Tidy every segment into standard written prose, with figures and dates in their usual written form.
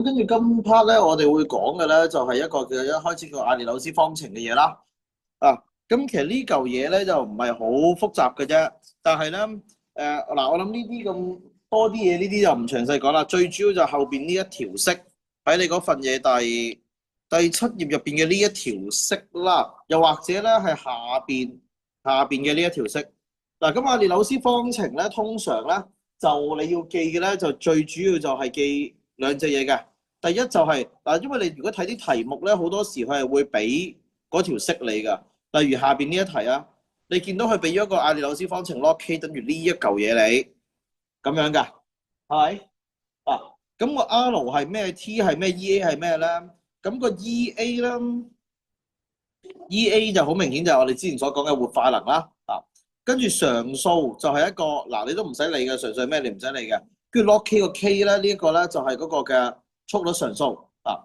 跟住今 part 咧，我哋會講嘅咧就係一個叫一開始叫阿列紐斯方程嘅嘢啦。啊，咁其實呢嚿嘢咧就唔係好複雜嘅啫，但係咧嗱，我諗呢啲咁多啲嘢，呢啲就唔詳細講啦。最主要就後邊呢一條式喺你嗰份嘢第七頁入邊嘅呢一條式啦，又或者咧係下邊嘅呢一條式。嗱，咁阿列紐斯方程咧，通常咧就你要記嘅咧就最主要就係記兩隻嘢嘅。第一就係嗱，因為你如果睇啲題目咧，好多時佢係會俾嗰條式你㗎。例如下邊呢一題啊，你見到佢俾咗個阿列紐斯方程 log K 等於呢一嚿嘢你咁樣㗎，係咪？啊，咁個 R 係咩？T 係咩？EA 係咩咧？咁個 EA 咧，EA 就好明顯就係我哋之前所講嘅活化能啦。啊，跟住常數就係一個嗱，你都唔使理嘅，純粹咩你唔使理嘅。跟住 log K 個 K 咧，呢一個咧就係嗰個嘅速率常數啊。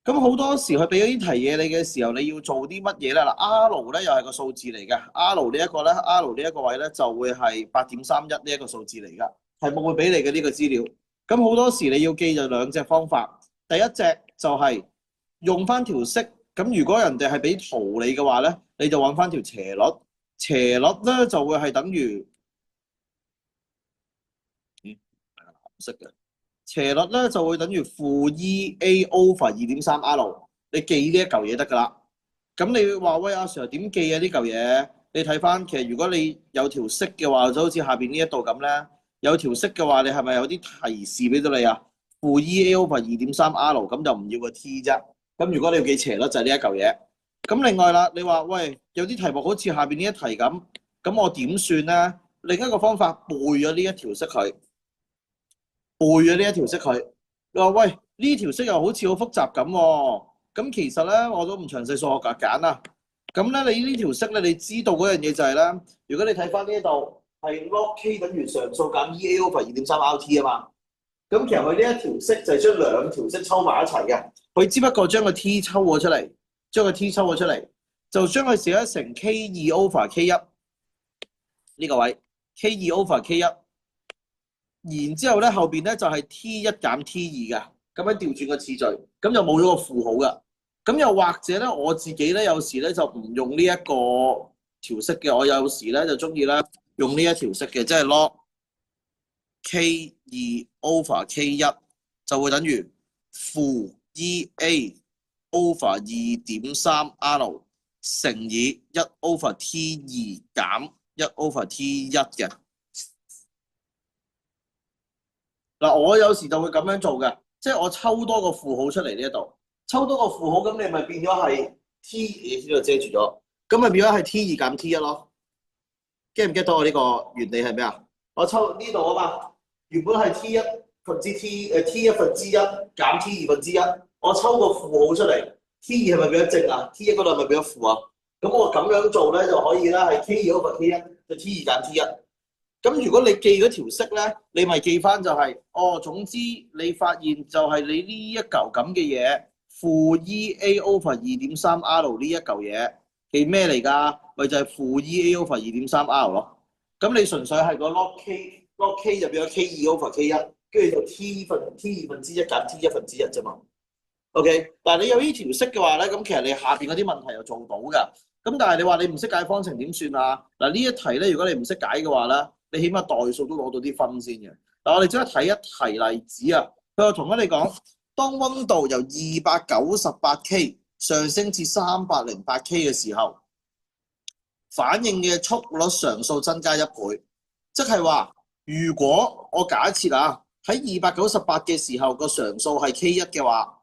咁好多時佢俾咗啲題嘢你嘅時候，你要做啲乜嘢咧？嗱，R 咧又係個數字嚟嘅，R 呢一個咧，R 呢一個位咧就會係8.31呢一個數字嚟噶，題目會俾你嘅呢個資料。咁好多時你要記就兩隻方法，第一隻就係用翻條式。咁如果人哋係俾圖你嘅話咧，你就揾翻條斜率，斜率咧就會係等於藍色嘅。斜率咧就會等於負 EA over 2.3R，你記呢一嚿嘢得㗎啦。咁你話喂阿 Sir 點記啊呢嚿嘢？你睇翻其實如果你有條式嘅話，就好似下邊呢一度咁咧，有條式嘅話，你係咪有啲提示俾到你啊？負 EA over 2.3R，咁就唔要個 T 啫。咁如果你要記斜率就係呢一嚿嘢。咁另外啦，你話喂有啲題目好似下邊呢一題咁，咁我點算咧？另一個方法背咗呢一條式佢。背咗呢一條式佢，你話喂呢條式又好似好複雜咁喎，咁其實咧我都唔詳細數學格揀啦。咁咧你呢條式咧，你知道嗰樣嘢就係咧，如果你睇翻呢一度係 log K 等於常數減 EA over 2.3RT 啊嘛，咁其實佢呢一條式就係將兩條式抽埋一齊嘅，佢只不過將個 T 抽咗出嚟，將個 T 抽咗出嚟，就將佢寫成 K2 over K1呢個位 ，K2 over K1。然之後咧，後邊咧就係 T 一減 T 二嘅，咁樣調轉個次序，咁就冇咗個負號嘅。咁又或者咧，我自己咧有時咧就唔用呢一個條式嘅，我有時咧就中意咧用呢一條式嘅，即係 log K 二 over K 一就會等於負 EA over 2.3R 乘以1 over T 二減1 over T 一嘅。嗱，我有時就會咁樣做嘅，即係我抽多個負號出嚟呢一度，抽多個負號，咁你咪變咗係 T，呢度遮住咗，咁咪變咗係 T 二減 T 一咯。get 唔 get 到我呢個原理係咩啊？我抽呢度啊嘛，原本係 T 一分之 T 一分之一減 T 二分之一，我抽個負號出嚟，T 二係咪變咗正啊？T 一嗰度係咪變咗負啊？咁我咁樣做咧就可以啦，係 K 二 over K 一就 T 二減 T 一。咁如果你記嗰條式咧，你咪記翻就係、哦，總之你發現就係你呢一嚿咁嘅嘢，負 EA over 2.3R 呢一嚿嘢係咩嚟㗎？咪就係負 EA over 2.3R 咯。咁你純粹係個 log K 就變咗 K 二 over K 一，跟住就 T 二分之一減 T 一分之一啫嘛。OK，但係你有呢條式嘅話咧，咁其實你下邊嗰啲問題又做到㗎。咁但係你話你唔識解方程點算啊？嗱呢一題咧，如果你唔識解嘅話咧，你起碼代數都攞到啲分先嘅。嗱，我哋即刻睇一題例子啊。佢又同我哋講，當溫度由298K 上升至308K 嘅時候，反應嘅速率常數增加1倍，即係話，如果我假設啊喺298嘅時候個常數係 K1嘅話，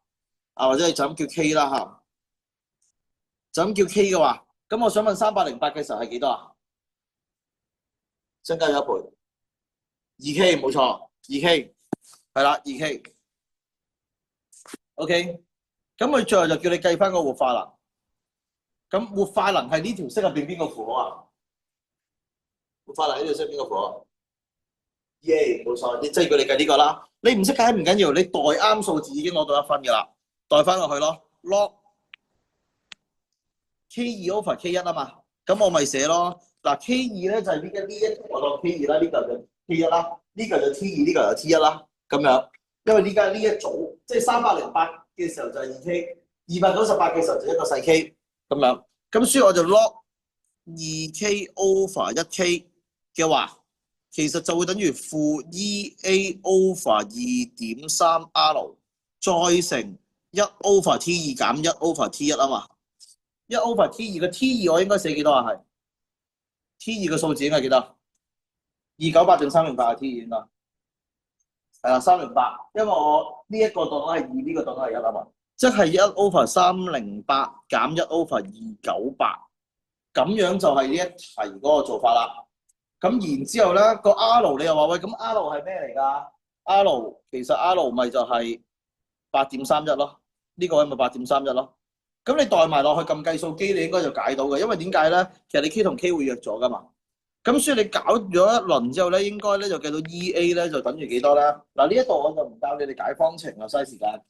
啊或者你就咁叫 K 啦嚇，就咁叫 K 嘅話，咁我想問308嘅時候係幾多啊？增加咗1倍。2K 冇錯，2K 係啦，2K。OK，咁佢最後就叫你計翻個活化能。咁活化能係呢條式入邊邊個符號啊？活化能呢條式邊個符號？EA 冇錯，即係叫你計呢個啦。你唔識計唔緊要，你代啱數字已經攞到1分㗎啦，代翻落去咯。log K2 over K1啊嘛，咁我咪寫咯。嗱 K2咧就係呢一我當 K2啦，呢嚿就 K1啦，呢嚿就 T2，呢嚿就 T1啦，咁樣。因為呢家呢一組即係308嘅時候就係2K，298嘅時候就一個細 K 咁樣。咁所以我就 log 2K over 1K 嘅話，其實就會等於負 EA over 2.3R 再乘1 over T2 減1 over T1 啊嘛。1 over T2 嘅 T2我應該寫幾多啊？係 T2 嘅數字應該係幾多？298定308啊 ？T2 應該係啦，308，因為我呢一個檔係2，呢個檔係1啊嘛，即係1 over 308減1 over 298，咁樣就係呢一題嗰個做法啦。咁然之後咧，個 R 你又話喂，咁 R 係咩嚟㗎？R 其實 R 咪就係8.31咯，呢個係咪8.31咯？咁你代埋落去撳計數機，你應該就解到嘅，因為點解咧？其實你 K 同 K 會約咗㗎嘛。咁所以你搞咗一輪之後咧，應該咧就計到 EA 咧就等於幾多咧？嗱呢一度我就唔教你哋解方程啦，嘥時間。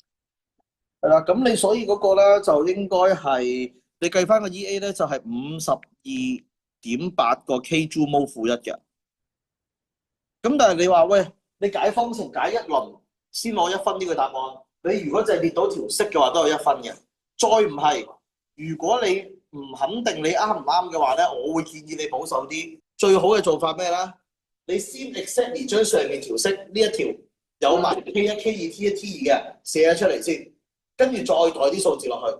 係啦，咁你所以嗰個咧就應該係你計翻個 EA 咧就係52.8個 K Joule mole 負1嘅。咁但係你話喂，你解方程解一輪先攞1分呢個答案，你如果就係列到條式嘅話都有1分嘅。再唔係，如果你唔肯定你啱唔啱嘅話咧，我會建議你保守啲。最好嘅做法咩咧？你先 exactly 將上面條式呢一條有埋 K1、K2、T1、T2 嘅寫咗出嚟先，跟住再代啲數字落去。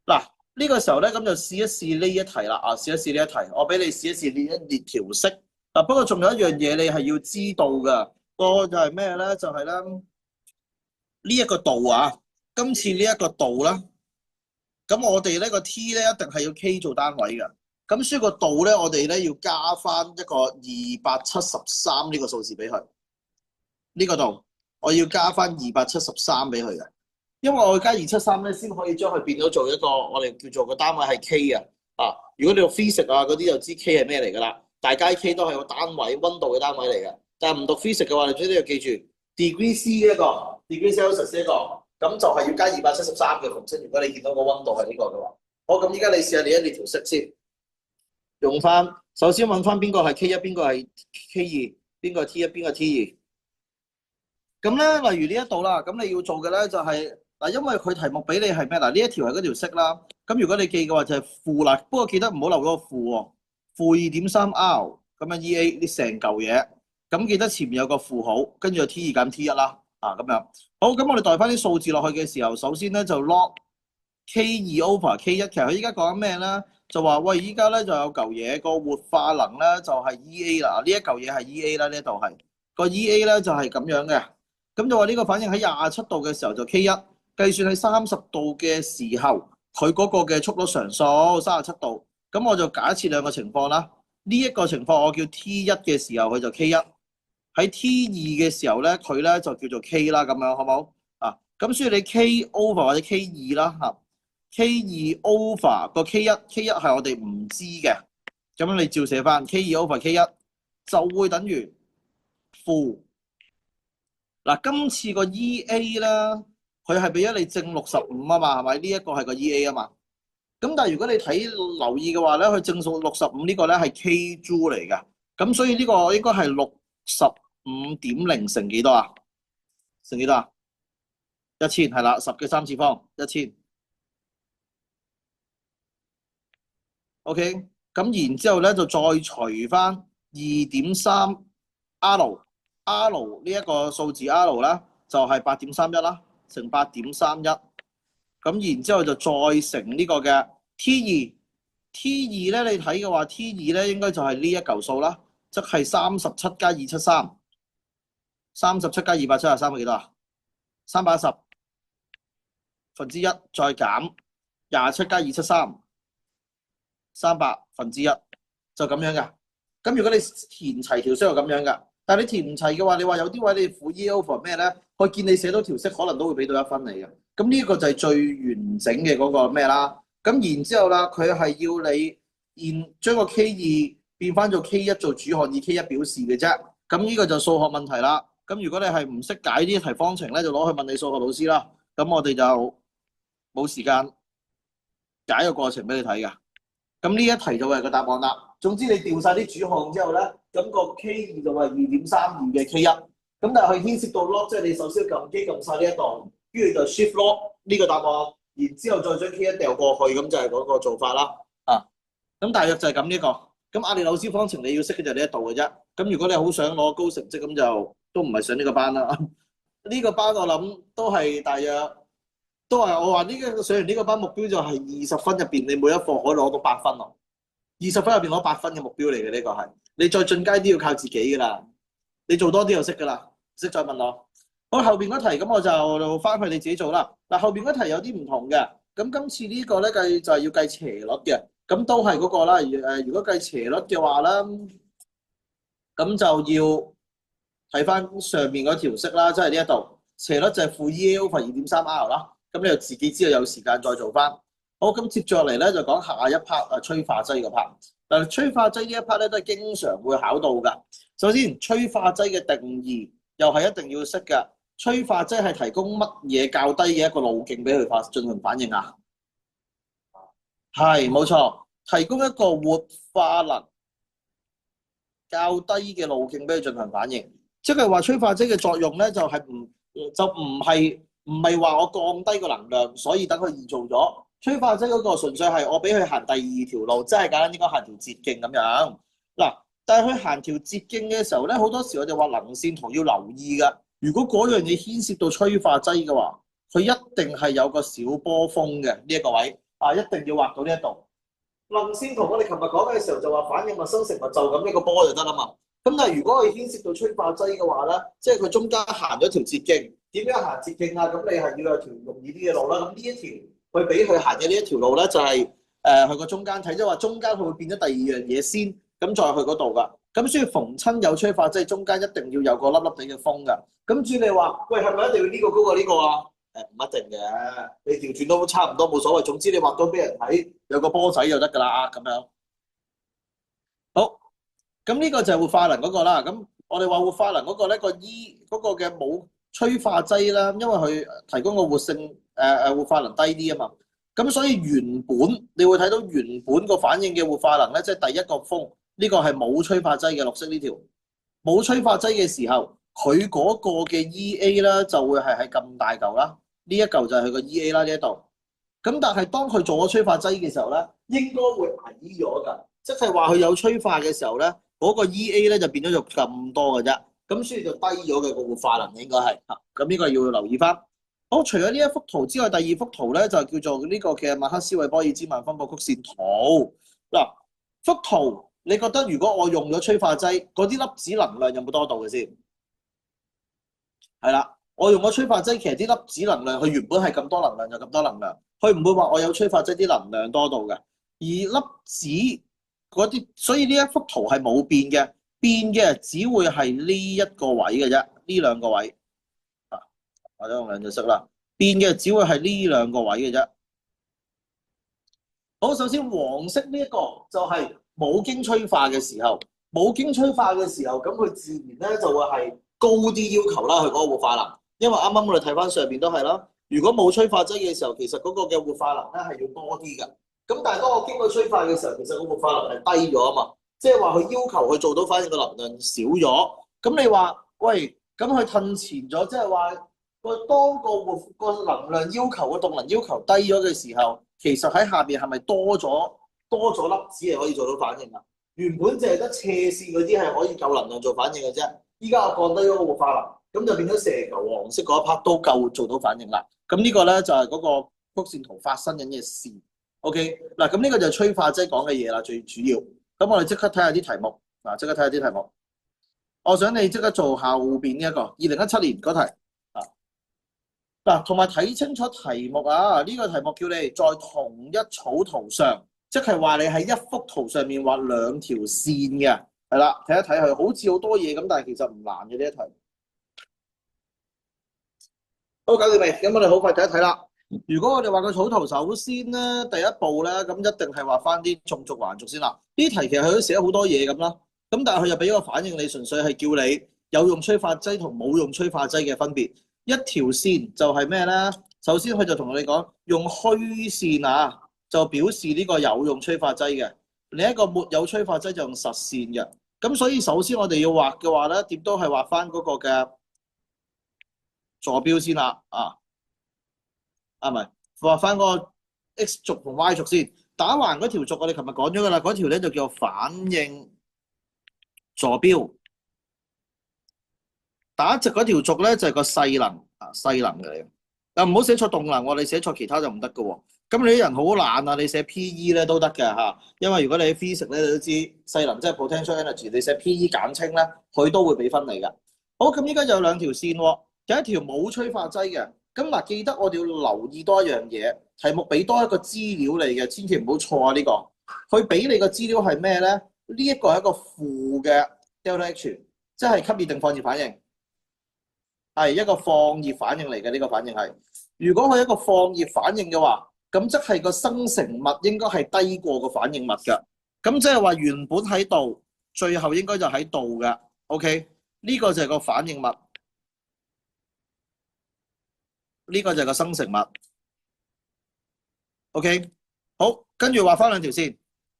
嗱，呢個時候咧，咁就試一試呢一題啦。啊，試一試呢一題，我俾你試一試列一列條式。嗱，不過仲有一樣嘢你係要知道㗎，個就係咩咧？就係咧呢一個度啊，今次呢一個度啦，咁我哋呢個 T 咧一定係要 K 做單位嘅。咁所以個度咧，我哋咧要加翻一個273呢個數字俾佢。呢個度我要加翻273俾佢嘅，因為我加273咧，先可以將佢變咗做一個我哋叫做個單位係 K 啊。啊，如果你讀 physics 啊嗰啲就知 K 係咩嚟㗎啦。大家 K 都係個單位溫度嘅單位嚟嘅。但係唔讀 physics 嘅話，你最緊要記住 degree C 呢一個 degree Celsius 呢一個，咁就係要加273嘅公式。如果你見到個溫度係呢個嘅話，好，咁依家你試下列一列條式先。用翻，首先揾翻邊個係 K1，邊個係 K2，邊個係 T1，邊個係 T2。咁咧，例如呢一度啦，咁你要做嘅咧就係嗱，因為佢題目俾你係咩？嗱，呢一條係嗰條式啦。咁如果你記嘅話就係負啦，不過記得唔好漏咗個負喎。負2.3R 咁樣 EA 呢成嚿嘢，咁記得前面有個負號，跟住就 T2 減 T1啦。啊，咁樣。好，咁我哋代翻啲數字落去嘅時候，首先咧就 log K2 over K1。其實佢依家講緊咩咧？就話喂，依家咧就有嚿嘢個活化能咧就係 EA 啦，呢一嚿嘢係 EA 啦，呢度係個 EA 咧就係咁樣嘅，咁就話呢個反應喺27度嘅時候就 K1，計算喺30度嘅時候，佢嗰個嘅速率常數37度，咁我就假設兩個情況啦，呢一個情況我叫 T1 嘅時候佢就 K1，喺 T2 嘅時候咧佢咧就叫做 K 啦，咁樣好冇啊？咁所以你 K over 或者 K2 啦嚇。K2 over 個 K1 係我哋唔知嘅，咁樣你照寫翻 K2 over K1 就會等於負。嗱，今次個 EA 啦，佢係俾咗你正65啊嘛，係咪？呢一個係個 EA 啊嘛。咁但係如果你睇留意嘅話咧，佢正數65呢個咧係 K Joule 嚟嘅，咁所以呢個應該係65.0乘幾多啊？乘幾多啊？1000係啦，10嘅3次方1000。OK， 咁然之後咧就再除翻2.3R R 呢一個數字 R 啦，就係8.31啦，乘8.31，咁然之後就再乘呢個嘅 T2 咧，你睇嘅話 T2咧應該就係呢一嚿數啦，即係37加273， 37加273係幾多啊？310分之一再減27加273。300%就咁樣㗎。咁如果你填齊條式就咁樣㗎，但係你填唔齊嘅話，你話有啲位你負 E over 咩咧？我見你寫到條式，可能都會俾到1分你嘅。咁呢個就係最完整嘅嗰個咩啦。咁然之後啦，佢係要你將個 K2變翻做 K1 做主項，以 K1 表示嘅啫。咁呢個就數學問題啦。咁如果你係唔識解呢一題方程咧，就攞去問你數學老師啦。咁我哋就冇時間解個過程俾你睇㗎。咁呢一題就係個答案啦。總之你調晒啲主項之後咧，咁個 K2就係2.32嘅 K1，咁但係佢牽涉到 lock，即係你首先撳機撳晒呢一度，跟住就 shift lock 呢個答案，然之後再將 key 一掉過去，咁就係嗰個做法啦。咁大約就係咁呢個。咁亞列紐斯方程你要識嘅就係呢一度嘅啫。咁如果你好想攞高成績，咁就都唔係上呢個班啦。呢個班我諗都係大約，都係我話呢個上完呢個班目標就係20分入邊，你每一課可以攞到8分咯。20分入邊攞8分嘅目標嚟嘅呢個係，你再進階啲要靠自己噶啦。你做多啲就識噶啦，識再問我。好，後邊嗰題咁我就翻去你自己做啦。嗱，後邊嗰題有啲唔同嘅。咁今次呢個咧計就係要計斜率嘅，咁都係嗰個啦。如果計斜率嘅話咧，咁就要睇翻上面嗰條式啦，即係呢一度斜率就係負 EA/2.3R 啦。咁你就自己知道有時間再做翻。好，咁接住落嚟咧就講下一 part 催化劑個 part。嗱，催化劑呢一 part 咧都係經常會考到㗎。首先，催化劑嘅定義又係一定要識嘅。催化劑係提供乜嘢較低嘅一個路徑俾佢進行反應啊？係，冇錯，提供一個活化能較低嘅路徑俾佢進行反應。即係話催化劑嘅作用咧，就唔係話我降低個能量，所以等佢易做咗。催化劑嗰個純粹係我俾佢行第二條路，即係簡單應該行條捷徑咁樣。嗱，但係佢行條捷徑嘅時候咧，好多時我哋話能線圖要留意㗎。如果嗰樣嘢牽涉到催化劑嘅話，佢一定係有個小波峰嘅呢一個位啊，一定要畫到呢一度。能線圖我哋琴日講嘅時候就話反應物生成物就咁一個波就得啦嘛。咁但係如果佢牽涉到催化劑嘅話咧，即係佢中間行咗條捷徑，點樣行捷徑啊？咁你係要有條容易啲嘅路啦。咁呢一條佢俾佢行嘅呢一條路咧，就係去個中間睇，即係話中間佢會變咗第二樣嘢先，咁再去嗰度㗎。咁所以逢親有催化劑，中間一定要有個粒粒地嘅風㗎。咁至於你話，喂係咪一定要呢個高過呢個啊？唔一定嘅，你調轉都差唔多冇所謂。總之你畫到俾人睇有個波仔就得㗎啦，咁樣。好，咁呢個就係活化能嗰個啦。咁我哋話活化能嗰個咧，個 E 嗰個嘅冇催化劑啦，因為佢提供個活性活化能低啲啊嘛。咁所以原本你會睇到原本個反應嘅活化能咧，即係第一個風呢個係冇催化劑嘅綠色呢條冇催化劑嘅時候，佢嗰個嘅 EA 咧就會係喺咁大嚿啦。呢一嚿就係佢個 EA 啦，呢一度。咁但係當佢做咗催化劑嘅時候咧，應該會矮咗㗎，即係話佢有催化嘅時候咧，嗰個 EA 咧就變咗就咁多嘅啫。咁所以就低咗嘅個活化能應該係嚇。咁呢個要留意翻。好，除咗呢一幅圖之外，第二幅圖咧就叫做呢個嘅麥克斯韋波爾茲曼分布曲線圖。嗱，幅圖你覺得如果我用咗催化劑，嗰啲粒子能量有冇多到嘅先？係啦。我用個催化劑，其實啲粒子能量佢原本係咁多能量就咁多能量，佢唔會話我有催化劑啲能量多到嘅。而粒子嗰啲，所以呢一幅圖係冇變嘅，變嘅只會係呢一個位嘅啫，呢兩個位啊，或者用兩隻色啦，變嘅只會係呢兩個位嘅啫。好，首先黃色呢一個就係冇經催化嘅時候，冇經催化嘅時候，咁佢自然咧就會係高啲要求啦，佢嗰個活化能。因為啱啱我哋睇翻上邊都係啦，如果冇催化劑嘅時候，其實嗰個嘅活化能咧係要多啲嘅。咁但係當我經過催化嘅時候，其實個活化能係低咗啊嘛，即係話佢要求佢做到反應嘅能量少咗。咁你話喂，咁佢褪前咗，即係話當個能量要求個動能要求低咗嘅時候，其實喺下邊係咪多咗粒子係可以做到反應啊？原本淨係得斜線嗰啲係可以夠能量做反應嘅啫，依家我降低咗個活化能。咁就變咗成球黃色嗰一 part 都夠做到反應啦。咁呢個咧就係嗰個曲線圖發生緊嘅事。OK，嗱咁呢個就係催化劑講嘅嘢啦，最主要。咁我哋即刻睇下啲題目。嗱，即刻睇下啲題目。我想你即刻做後邊呢一個2017年嗰題。嗱，同埋睇清楚題目啊！呢個題目叫你在同一草圖上，即係話你喺一幅圖上面畫兩條線嘅。係啦，睇一睇佢好似好多嘢咁，但係其實唔難嘅呢一題。好，搞掂未？咁我哋好快睇一睇啦。如果我哋畫個草圖，首先咧第一步咧，咁一定係畫翻啲縱軸橫軸先啦。呢題其實佢都寫好多嘢咁啦。咁但係佢又俾個反應你，純粹係叫你有用催化劑同冇用催化劑嘅分別。一條線就係咩咧？首先佢就同你講，用虛線啊，就表示呢個有用催化劑嘅；另一個沒有催化劑就用實線嘅。咁所以首先我哋要畫嘅話咧，點都係畫翻嗰個嘅坐標先啦，唔係畫翻個 X 軸同 Y 軸先。打橫嗰條軸我哋琴日講咗㗎啦，嗰條咧就叫反應坐標。打直嗰條軸咧就係個勢能勢能嚟嘅。唔好寫錯動能喎，你寫錯其他就唔得㗎喎。咁你啲人好懶啊，你寫 P.E. 咧都得嘅嚇，因為如果你喺 physics 咧，你都知勢能即係 potential energy，你寫 P.E. 簡稱咧，佢都會俾分你㗎。好，咁依家有兩條線喎，有一條冇催化劑嘅。咁嗱，記得我哋要留意多一樣嘢，題目俾多一個資料你嘅，千祈唔好錯啊！呢個佢俾你個資料係咩咧？呢一個係一個負嘅 delta H，即係吸熱定放熱反應，係一個放熱反應嚟嘅。呢個反應係，如果佢係一個放熱反應嘅話，咁即係個生成物應該係低過個反應物㗎。咁即係話原本喺度，最後應該就喺度嘅。OK，呢個就係個反應物。呢個就係個生成物 ，OK， 好，跟住畫翻兩條線，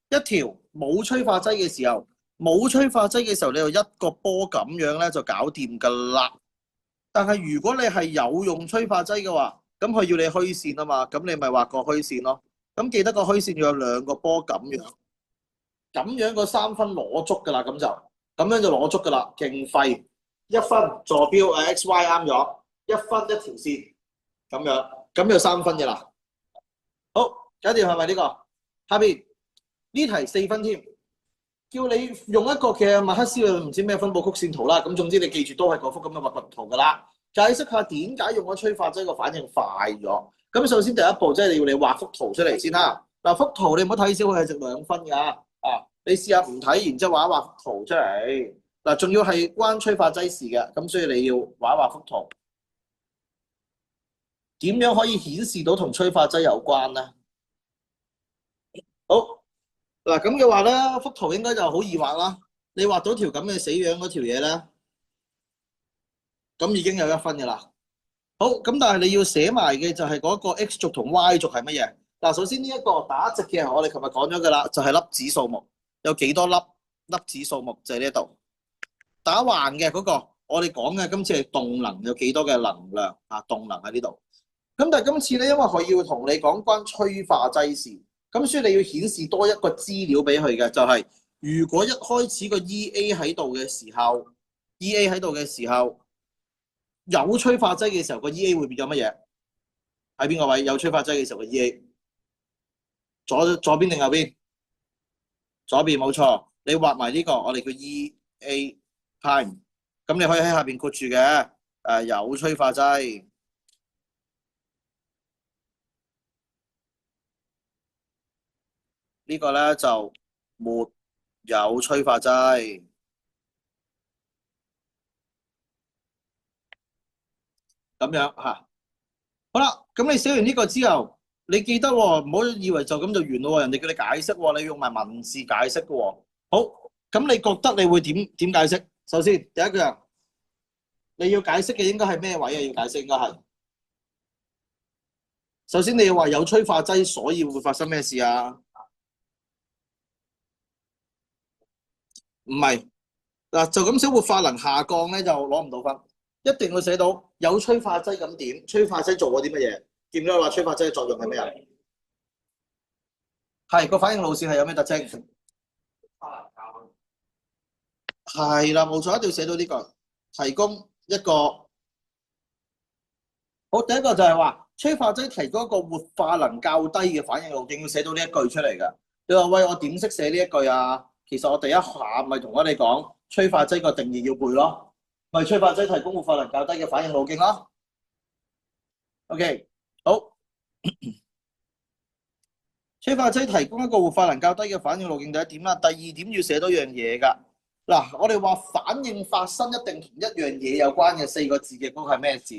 一條冇催化劑嘅時候，冇催化劑嘅時候，你就一個波咁樣咧就搞掂㗎啦。但係如果你係有用催化劑嘅話，咁佢要你虛線啊嘛，咁你咪畫個虛線咯。咁記得個虛線要有兩個波咁樣，咁樣個3分攞足㗎啦，咁樣就攞足㗎啦，勁廢1分坐標X Y 啱咗，1分一條線。咁樣，咁就3分嘅啦。好，搞掂係咪呢個？下邊呢題4分添，叫你用一個嘅麥克斯嘅唔知咩分布曲線圖啦。咁總之你記住都係嗰幅咁嘅畫圖噶啦。解釋下點解用咗催化劑個反應快咗。咁首先第一步即係要你畫幅圖出嚟先啦。嗱，幅圖你唔好睇小佢係值2分㗎。你試下唔睇，然之後畫一畫幅圖出嚟。嗱，仲要係關催化劑事嘅，咁所以你要畫一畫幅圖。點樣可以顯示到同催化劑有關咧？好嗱，咁嘅話咧，幅圖應該就好易畫啦。你畫到條咁嘅死樣嗰條嘢咧，咁已經有1分嘅啦。好，咁但係你要寫埋嘅就係嗰個 X 軸同 Y 軸係乜嘢？嗱，首先呢一個打直嘅，我哋琴日講咗嘅啦，就係粒子數目有幾多粒子數目就喺呢度。打橫嘅嗰個，我哋講嘅今次係動能有幾多嘅能量啊？動能喺呢度。咁但係今次咧，因為佢要同你講關催化劑事，咁所以你要顯示多一個資料俾佢嘅，就係如果一開始個 E.A 喺度嘅時候，E.A 喺度嘅時候有催化劑嘅時候，個 E.A 會變咗乜嘢？喺邊個位有催化劑嘅時候個 E.A？ 左邊定右邊？左邊冇錯，你畫埋呢個，我哋叫 E.A time， 咁你可以喺下邊括住嘅，有催化劑。呢個咧就沒有催化劑，咁樣嚇。好啦，咁你寫完呢個之後，你記得喎，唔好以為就咁就完咯喎，人哋叫你解釋喎，你用埋文字解釋嘅喎。好，咁你覺得你會點解釋？首先第一樣，你要解釋嘅應該係咩位啊？要解釋應該係首先你要話有催化劑，所以會發生咩事啊？唔係嗱，就咁寫活化能下降咧，就攞唔到分。一定會寫到有催化劑咁點？催化劑做過啲乜嘢？見唔見到話催化劑嘅作用係咩啊？係個反應路線係有咩特徵？係啦，冇錯，一定要寫到呢個，提供一個好。第一個就係話催化劑提供一個活化能較低嘅反應路徑，要寫到呢一句出嚟㗎。你話喂，我點識寫呢一句啊？其實我第一下咪同我哋講催化劑個定義要背咯，咪催化劑提供活化能較低嘅反應路徑咯。OK，好。催化劑提供一個活化能較低嘅反應路徑，第一點啦。第二點要寫多樣嘢㗎。嗱，我哋話反應發生一定同一樣嘢有關嘅4個字嘅嗰個係咩字？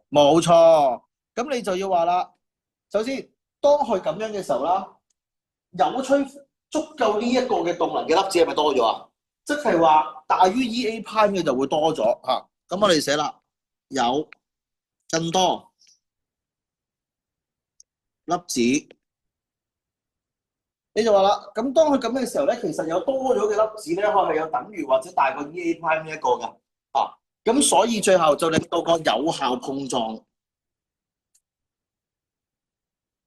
冇錯。咁你就要話啦。首先，當佢咁樣嘅時候啦，有吹足夠呢一個嘅動能嘅粒子係咪多咗啊？即係話大於 E.A 派嘅就會多咗嚇。咁我哋寫啦，有更多粒子你就話啦，咁當佢咁嘅時候咧，其實有多咗嘅粒子咧，可能係有等於或者大過 E_A prime 呢一個嘅啊。咁所以最後就令到個有效碰撞，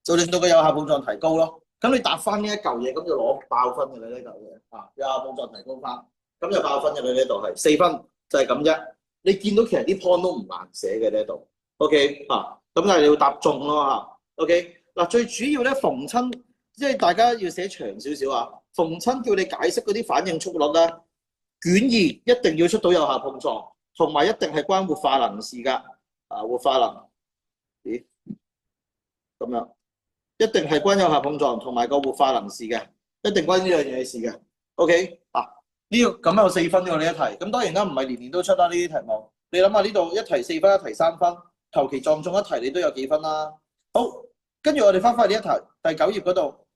提高咯。咁你答翻呢一嚿嘢，咁就攞爆分嘅啦呢嚿嘢啊！有效碰撞提高翻，咁就爆分嘅啦呢度係4分，就係咁啫。你見到其實啲 point 都唔難寫嘅呢度。OK 啊，咁但係你要答中咯嚇。OK 嗱，最主要咧逢親，即係大家要寫長少少啊。逢親叫你解釋嗰啲反應速率咧，卷2一定要出到有效碰撞，同埋一定係關活化能事㗎。啊，活化能，咦咁樣。一定係關有效碰撞同埋個活化能事嘅，一定關呢樣嘢事嘅。OK 啊，呢個咁有4分喎呢一題。咁當然啦，唔係年年都出啦呢啲題目。你諗下呢度一題4分，一題3分，求其撞中一題你都有幾分啦。好，跟住我哋翻返去呢一題第9頁嗰度。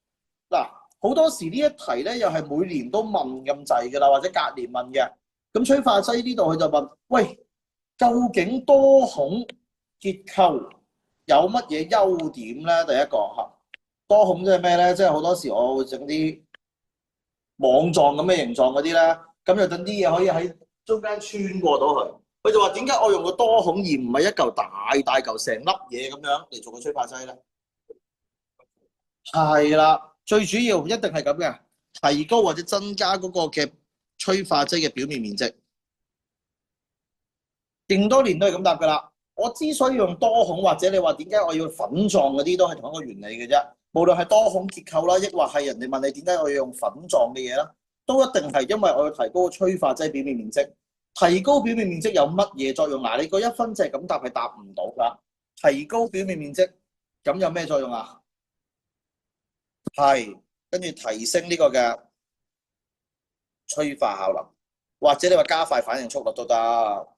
嗱，好多時呢一題咧又係每年都問咁滯㗎啦，或者隔年問嘅。咁催化劑呢度佢就問：喂，究竟多孔結構有乜嘢優點咧？第一個嚇。多孔即係咩咧？即係好多時我會整啲網狀咁嘅形狀嗰啲咧，咁就等啲嘢可以喺中間穿過到佢。佢就話點解我用個多孔而唔係一嚿大嚿成粒嘢咁樣嚟做個催化劑咧？係啦，最主要一定係咁嘅，提高或者增加嗰個嘅催化劑嘅表面面積。勁多年都係咁答㗎啦。我之所以用多孔，或者你話點解我要粉狀嗰啲，都係同一個原理嘅啫。無論係多孔結構啦，抑或係人哋問你點解我要用粉狀嘅嘢啦，都一定係因為我要提高催化劑表面面積。提高表面面積有乜嘢作用？嗱，你嗰1分就係咁答係答唔到㗎。提高表面面積咁有咩作用啊？係跟住提升呢個嘅催化效能，或者你話加快反應速率都得。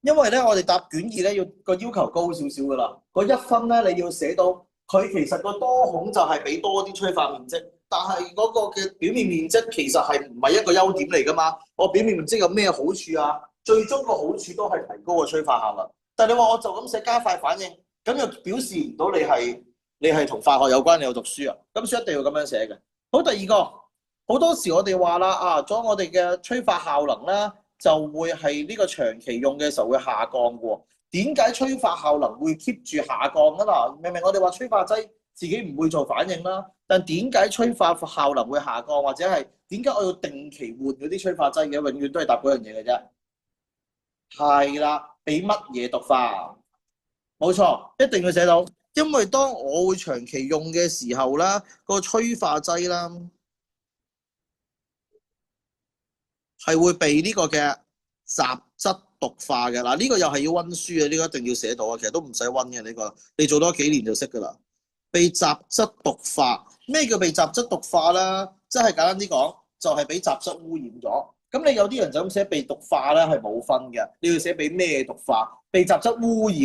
因為咧，我哋答卷2咧要個要求高少少噶啦。嗰1分咧，你要寫到佢其實個多孔就係俾多啲催化面積，但係嗰個嘅表面面積其實係唔係一個優點嚟噶嘛？我表面面積有咩好處啊？最終個好處都係提高個催化效能。但係你話我就咁寫加快反應，咁又表示唔到你係同化學有關，你有讀書啊？咁所以一定要咁樣寫嘅。好，第二個，好多時我哋話啦啊，咗我哋嘅催化效能啦。就會係呢個長期用嘅時候會下降嘅喎。點解催化效能會 keep 住下降啊？嗱，明明我哋話催化劑自己唔會做反應啦，但點解催化效能會下降，或者係點解我要定期換嗰啲催化劑嘅？永遠都係答嗰樣嘢嘅啫。係啦，俾乜嘢毒化？冇錯，一定要寫到。因為當我會長期用嘅時候啦，個催化劑啦。係會被呢個嘅雜質毒化嘅。嗱，呢個又係要溫書嘅，呢個一定要寫到啊。其實都唔使溫嘅呢個，你做多幾年就識噶啦。被雜質毒化，咩叫被雜質毒化啦？即係簡單啲講，就係俾雜質污染咗。咁你有啲人就咁寫被毒化咧，係冇分嘅。你要寫俾咩毒化？被雜質污染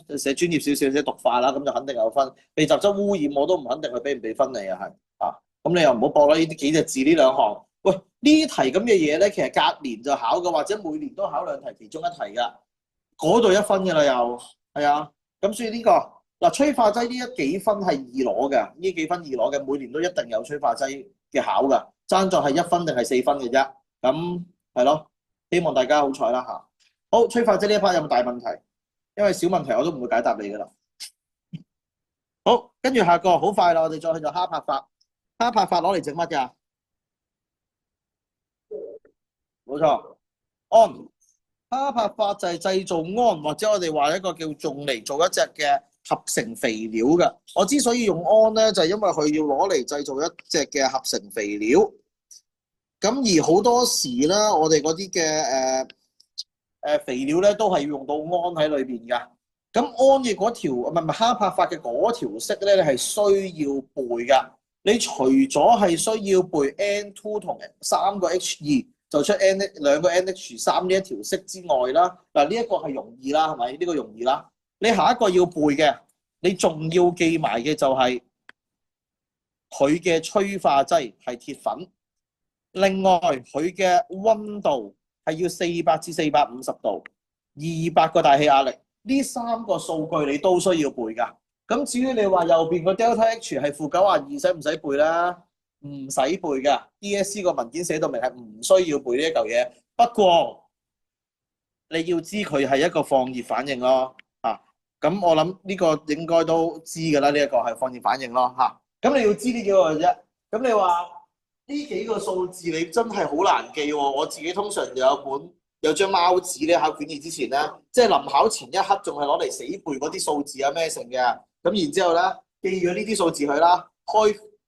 咧，寫專業少少寫毒化啦，咁就肯定有分。被雜質污染我都唔肯定佢俾唔俾分你啊，係啊。咁你又唔好博啦，呢啲幾隻字呢兩項。喂，呢題咁嘅嘢咧，其實隔年就考嘅，或者每年都考2題其中一題㗎。嗰度1分㗎啦，又係啊。咁所以呢個嗱，催化劑呢幾分係易攞嘅，呢幾分易攞嘅，每年都一定有催化劑嘅考㗎。爭在係1分定係4分嘅啫。咁係咯，希望大家好彩啦嚇。好，催化劑呢一 part 有冇大問題？因為小問題我都唔會解答你㗎啦。好，跟住下個好快啦，我哋再去做哈柏法。哈柏法攞嚟整乜㗎？冇錯，胺。哈柏法就係製造胺，或者我哋話一個叫用嚟做一隻嘅合成肥料嘅。我之所以用胺咧，就係因為佢要攞嚟製造一隻嘅合成肥料。咁而好多時咧，我哋嗰啲嘅肥料咧，都係要用到胺喺裏邊㗎。咁胺嘅嗰條唔係哈柏法嘅嗰條式咧，你係需要背㗎。你除咗係需要背 N2 同3個 H2。就出 2個 NH3呢一條式之外啦，嗱呢一個係容易啦，係咪？呢個容易啦。你下一個要背嘅，你仲要記埋嘅就係佢嘅催化劑係鐵粉。另外佢嘅溫度係要400至450度，200個大氣壓力。呢3個數據你都需要背㗎。咁至於你話右邊個 delta H 係負92，使唔使背啦？唔使背㗎。DSE 個文件寫到明係唔需要背呢一嚿嘢。不過你要知佢係一個放熱反應咯。咁我諗呢個應該都知㗎啦。呢一個係放熱反應咯。咁你要知呢幾個啫。咁你話呢幾個數字你真係好難記喎。我自己通常有張貓紙咧，考卷二之前咧，即係臨考前一刻仲係攞嚟死背嗰啲數字啊咩成嘅。咁然之後咧，記咗呢啲數字佢啦，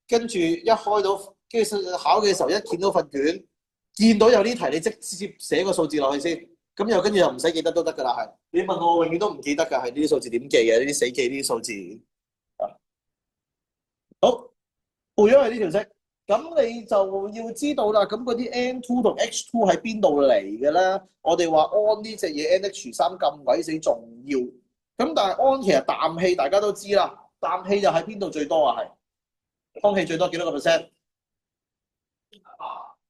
跟住一開到跟住考嘅時候一見到份卷，見到有啲題你直接寫個數字落去先，咁又跟住又唔使記得都得㗎啦。係你問我永遠都唔記得㗎，係呢啲數字點記嘅？呢啲死記呢啲數字。好，背咗佢呢條式。咁你就要知道啦，咁嗰啲 N2 同 H2 喺邊度嚟嘅咧？我哋話氨呢隻嘢 NH3 咁鬼死重要，咁但係氨其實氮氣大家都知啦，氮氣又喺邊度最多啊？係空氣最多幾多個 percent？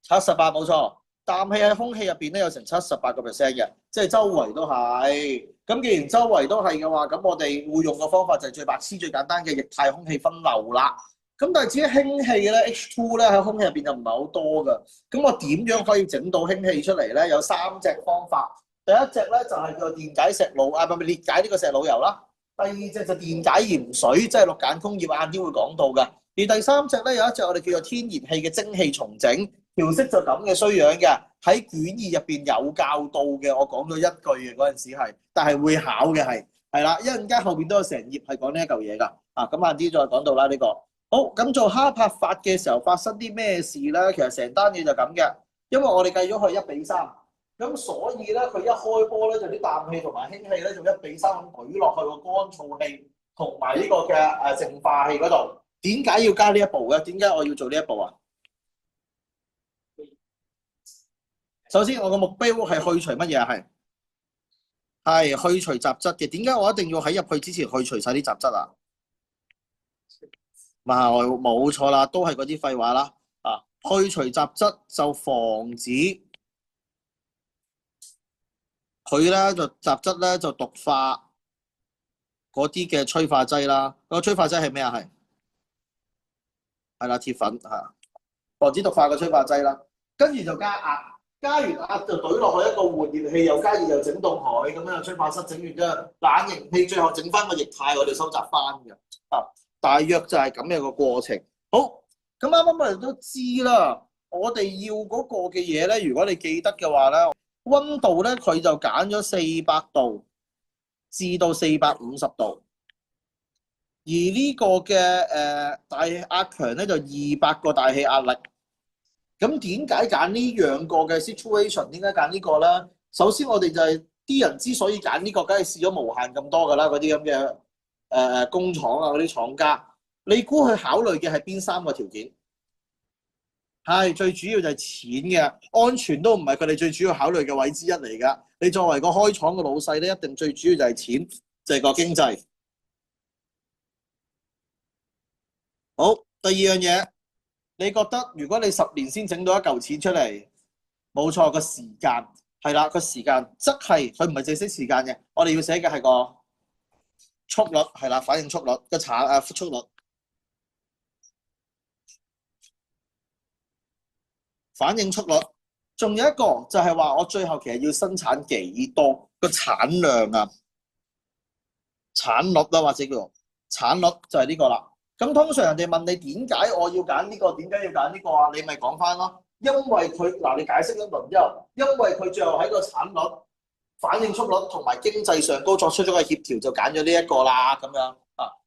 78冇錯，氮氣喺空氣入邊咧有成78%嘅，即係周圍都係。咁既然周圍都係嘅話，咁我哋會用嘅方法就係最白痴、最簡單嘅液態空氣分流啦。咁但係至於氫氣咧 ，H2 咧喺空氣入邊就唔係好多㗎。咁我點樣可以整到氫氣出嚟咧？有3隻方法。第一隻咧就係叫做電解石爐唔係裂解呢個石爐油啦。第二隻就電解鹽水，即係氯鹼工業晏啲會講到㗎。而第三隻咧有一隻我哋叫做天然氣嘅蒸汽重整，條式就咁嘅衰樣嘅，喺卷二入邊有教到嘅，我講咗一句嘅嗰陣時係，但係會考嘅係啦，一陣間後邊都有成頁係講呢一嚿嘢㗎。咁晏啲再講到啦呢個。好，咁做哈柏法嘅時候發生啲咩事咧？其實成單嘢就咁嘅，因為我哋計咗佢1:3，咁所以咧佢一開波咧就啲氮氣同埋氫氣咧就1:3咁舉落去個乾燥氣同埋呢個嘅淨化器嗰度。點解要加呢一步嘅？點解我要做呢一步啊？首先我個目標係去除乜嘢啊？係去除雜質嘅。點解我一定要喺入去之前去除晒啲雜質啊？冇錯啦，都係嗰啲廢話啦。去除雜質就防止佢咧就雜質咧就毒化嗰啲嘅催化劑啦。嗰個催化劑係咩啊？係啦，鐵粉防止毒化嘅催化劑啦。跟住就加壓，加完壓就懟落去一個換熱器，又加熱又整凍佢，咁樣催化室整完之後，冷凝器最後整翻個液態，我哋收集翻嘅。大約就係咁樣個過程。好，咁啱啱我哋都知啦，我哋要嗰個嘅嘢咧，如果你記得嘅話咧，溫度咧佢就揀咗400度至到450度，而呢個嘅大壓強咧就200個大氣壓力。咁點解揀呢樣個嘅 situation？ 點解揀呢個咧？首先我哋就係啲人之所以揀呢個，梗係試咗無限咁多㗎啦，嗰啲咁嘅工廠啊，嗰啲廠家，你估佢考慮嘅係邊3個條件？係最主要就係錢嘅，安全都唔係佢哋最主要考慮嘅位之一嚟㗎。你作為個開廠嘅老細咧，一定最主要就係錢，就係個經濟。好，第二樣嘢，你覺得如果你10年先整到一嚿錢出嚟，冇錯，個時間係啦，個時間即係佢唔係淨係識時間嘅，我哋要寫嘅係個速率係啦，反應速率個速率。反應速率，仲有一個就係話我最後其實要生產幾多個產量啊，產率啦，或者叫做產率就係呢個啦。咁通常人哋問你點解我要揀呢個，點解要揀呢個啊？你咪講翻咯，因為佢你解釋一輪之後，因為佢最後喺個產率、反應速率同埋經濟上高作出咗個協調，就揀咗呢一個啦，咁樣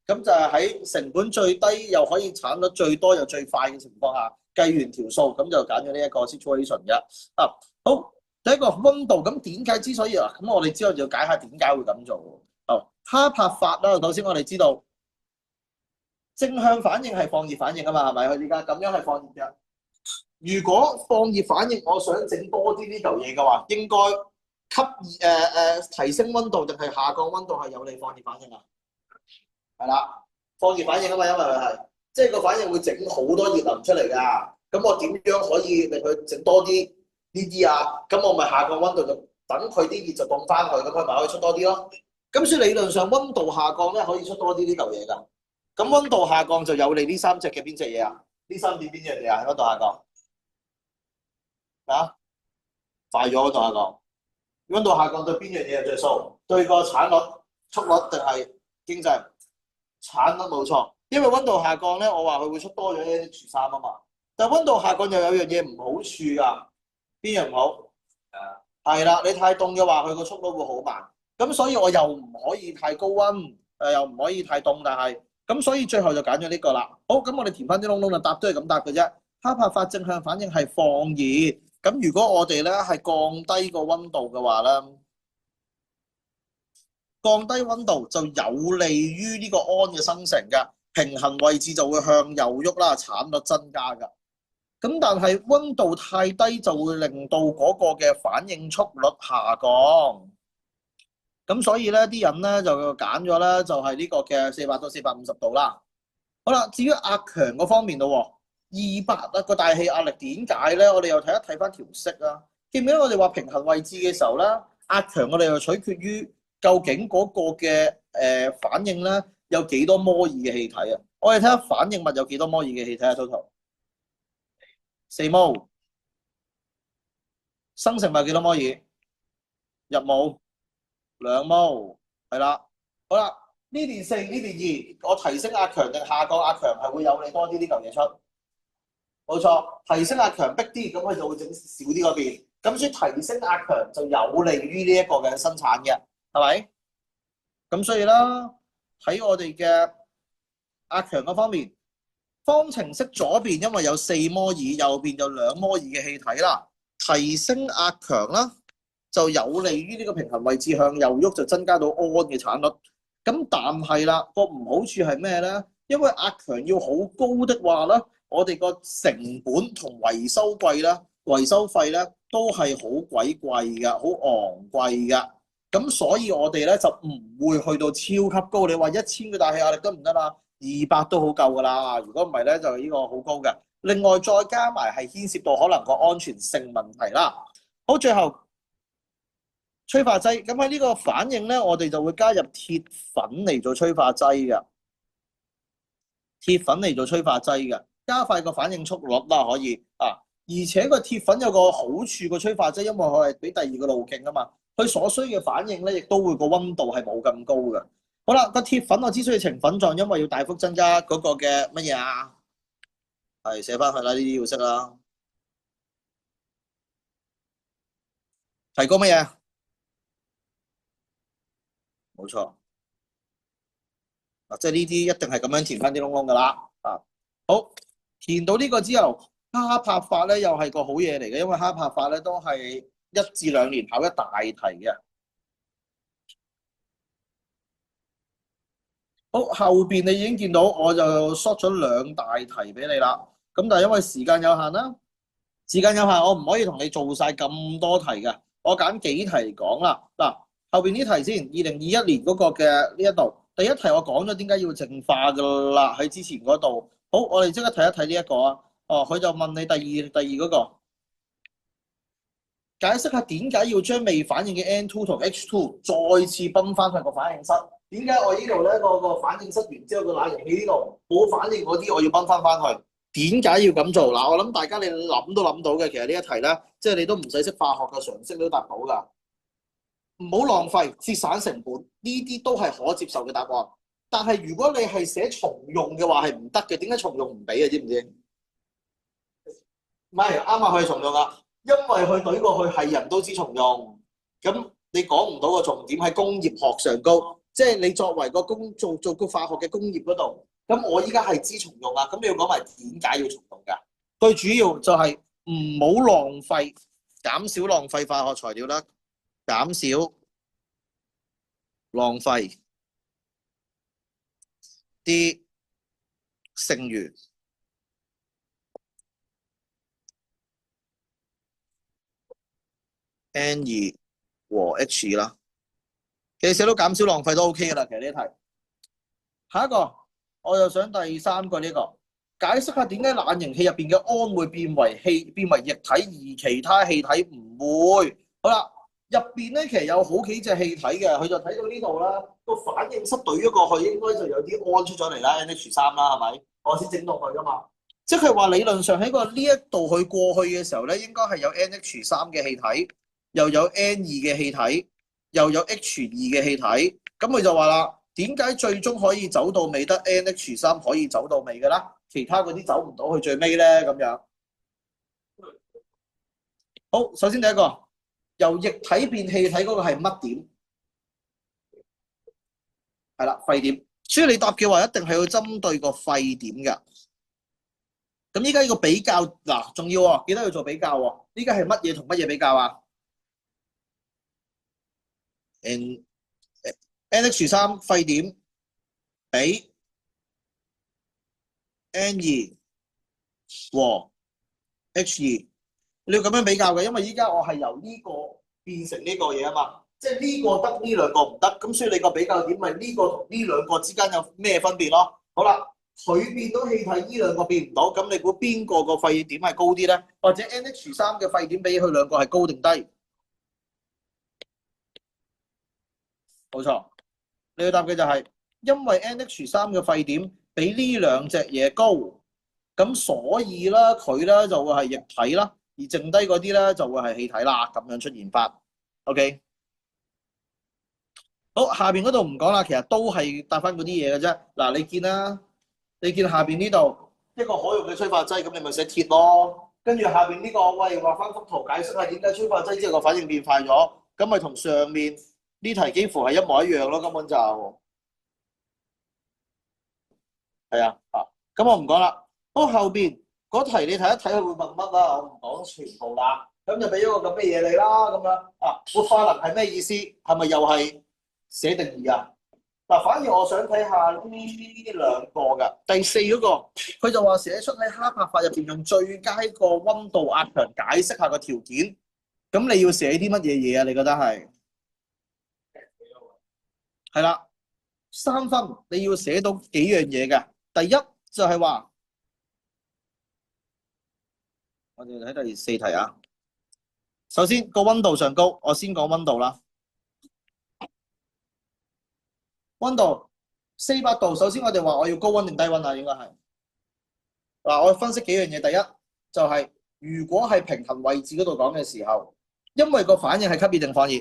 咁就係喺成本最低又可以產率最多又最快嘅情況下。計完條數咁就揀咗呢一個 situation 嘅。好，第一個溫度，咁點解之所以咁我哋之後就要解下點解會咁做。哈柏法啦，首先我哋知道正向反應係放熱反應啊嘛，係咪？佢而家咁樣係放熱嘅。如果放熱反應，我想整多啲呢嚿嘢嘅話，應該提升溫度定係下降溫度係有利放熱反應啊？係啦，放熱反應啊嘛，因為佢係。即係個反應會整好多熱能出嚟㗎，咁我點樣可以令佢整多啲呢啲啊？咁我咪下降溫度就等佢啲熱就凍翻佢，咁佢咪可以出多啲咯。咁所以理論上溫度下降咧，可以出多啲呢嚿嘢㗎。咁溫度下降就有利呢三隻嘅邊隻嘢啊？呢三點邊隻嘢啊？溫度下降啊，快咗溫度下降。溫度下降對邊樣嘢有著數？對個產率、速率定係經濟？產率冇錯，因為溫度下降咧，我話佢會出多咗一啲除衫啊嘛。但係溫度下降又有樣嘢唔好處㗎，邊樣唔好？係啦，你太凍嘅話，佢個速率會好慢。咁所以我又唔可以太高溫，又唔可以太凍，但係咁所以最後就揀咗呢個啦。好，咁我哋填翻啲窿窿就答都係咁答嘅啫。哈柏法正向反應係放熱，咁如果我哋咧係降低個溫度嘅話咧，降低溫度就有利於呢個胺嘅生成嘅，平衡位置就會向右喐啦，產率增加㗎。咁但係溫度太低就會令到嗰個嘅反應速率下降。咁所以咧，啲人咧就揀咗咧，就係呢個嘅400到450度啦。好啦，至於壓強嗰方面咯，200啊個大氣壓力點解咧？我哋又睇一睇翻條式啊。記唔記得我哋話平衡位置嘅時候咧，壓強我哋又取決於究竟嗰個嘅反應咧有幾多摩爾嘅氣體啊？我哋睇下反應物有幾多摩爾嘅氣體啊 ，total 4摩，生成物幾多摩爾？入冇2摩，係啦。好啦，呢邊4，呢邊2，我提升壓強定下降壓強係會有你多啲呢嚿嘢出。冇錯，提升壓強逼啲，咁佢就會整少啲嗰邊。咁所以提升壓強就有利於呢一個嘅生產嘅，係咪？咁所以啦，喺我哋嘅壓強嗰方面，方程式左邊因為有4摩爾，右邊有2摩爾嘅氣體啦，提升壓強啦，就有利於呢個平衡位置向右喐，就增加到胺嘅產率。咁但係啦，個唔好處係咩咧？因為壓強要好高的話咧，我哋個成本同維修費咧，維修費咧都係好鬼貴㗎，好昂貴㗎。咁所以我哋咧就唔會去到超級高。你話1000個大氣壓力得唔得啦？200都好夠㗎啦。如果唔係咧，就呢個好高嘅。另外再加埋係牽涉到可能個安全性問題啦。好，最後催化劑，咁喺呢個反應咧，我哋就會加入鐵粉嚟做催化劑嘅。鐵粉嚟做催化劑嘅，加快個反應速率啦，可以啊。而且個鐵粉有個好處，個催化劑因為佢係俾第二個路徑啊嘛，佢所需嘅反應咧，亦都會個溫度係冇咁高嘅。好啦，個鐵粉我之所以呈粉狀，因為要大幅增加嗰個嘅乜嘢啊？係寫翻去啦，呢啲要識啦。提高乜嘢？冇錯。即係呢啲一定係咁樣填翻啲窿窿噶啦。啊，好，填到呢個之後，哈柏法咧又係個好嘢嚟嘅，因為哈柏法咧都係1至2年考一大題嘅。好，後邊你已經見到，我就 short 咗2大題俾你啦。咁但係因為時間有限啦，時間有限，我唔可以同你做晒咁多題嘅，我揀幾題講啦。嗱，後邊呢題先，2021年嗰個嘅呢一度。第一題我講咗點解要淨化㗎啦，喺之前嗰度。好，我哋即刻睇一睇呢一個啊。哦，佢就問你第二嗰個，解釋下點解要將未反應嘅 N2 同 H2 再次泵翻去個反應室？點解我呢度咧個反應室完之後個冷凝器呢度冇反應嗰啲，我要泵翻去？點解要咁做？嗱，我諗大家你諗都諗到嘅，其實呢一題咧，即係你都唔使識化學嘅常識都答到㗎。唔好浪費，節省成本，呢啲都係可接受嘅答案。但係如果你係寫重用嘅話，係唔得嘅。點解重用唔俾啊？知唔知？唔係啱啊，佢係重用啊，因為佢懟過去係人都知重用。咁你講唔到個重點喺工業學上高，即係你作為個做個化學嘅工業嗰度。咁我依家係知重用啊，咁你要講埋點解要重用㗎？最主要就係唔好浪費，減少浪費化學材料啦。減少浪費啲剩餘，N2和 H 啦。其實寫到減少浪費都 OK 噶啦。其實呢一題，下一個我又想第3個呢個，解釋下點解冷凝器入邊嘅胺會變為液體，而其他氣體唔會。好啦。入邊咧其實有好幾隻氣體嘅，佢就睇到呢度啦，個反應室對咗過去，應該就有啲胺出咗嚟啦 ，NH3 啦，係咪？我先整到佢噶嘛。即係話理論上喺個呢一度去過去嘅時候咧，應該係有 NH3 嘅氣體，又有 N2 嘅氣體，又有 H2 嘅氣體。咁佢就話啦，點解最終可以走到尾得 NH3 可以走到尾嘅啦？其他嗰啲走唔到去最尾咧咁樣。好，首先第一個由液體變氣體嗰個係乜點？係啦，沸點。所以你答嘅話一定係要針對個沸點㗎。咁依家呢個比較嗱，仲要喎，記得要做比較喎。依家係乜嘢同乜嘢比較啊？NH3 沸點比 N2 和 H2，你要咁樣比較嘅，因為依家我係由呢個變成呢個嘢啊嘛，即係呢個得呢兩個唔得，咁所以你個比較點咪呢個同呢兩個之間有咩分別咯？好啦，佢變到氣體，呢兩個變唔到，咁你估邊個個沸點係高啲咧？或者 NH3 嘅沸點比佢兩個係高定低？冇錯，你要答嘅就係因為 NH3 嘅沸點比呢兩隻嘢高，咁所以咧佢咧就會係液體啦，而剩低嗰啲咧就會係氣體啦，咁樣出現法。OK， 好，下邊嗰度唔講啦，其實都係答翻嗰啲嘢嘅啫。嗱，你見啦，你見下邊呢度一個可用嘅催化劑，咁你咪寫鐵咯。跟住下邊呢個，喂，畫翻幅圖解釋下點解催化劑之後個反應變快咗，咁咪同上面呢題幾乎係一模一樣咯，根本就係啊。咁我唔講啦。好，後邊嗰題你睇一睇佢會問乜啦，我唔講全部啦。咁就俾咗個咁嘅嘢你啦，咁樣活化能係咩意思？係咪又係寫定義啊？嗱，反而我想睇下呢兩個嘅第四嗰個，佢就話寫出喺哈柏法入邊用最佳個溫度壓強解釋下個條件。咁你要寫啲乜嘢嘢啊？你覺得係？係啦，3分你要寫到幾樣嘢嘅。第一就係話，我哋睇第4題啊。首先個溫度上高，我先講溫度啦。溫度400度，首先我哋話我要高溫定低溫啊？應該係嗱，我分析幾樣嘢。第一就係如果係平衡位置嗰度講嘅時候，因為個反應係吸熱定放熱，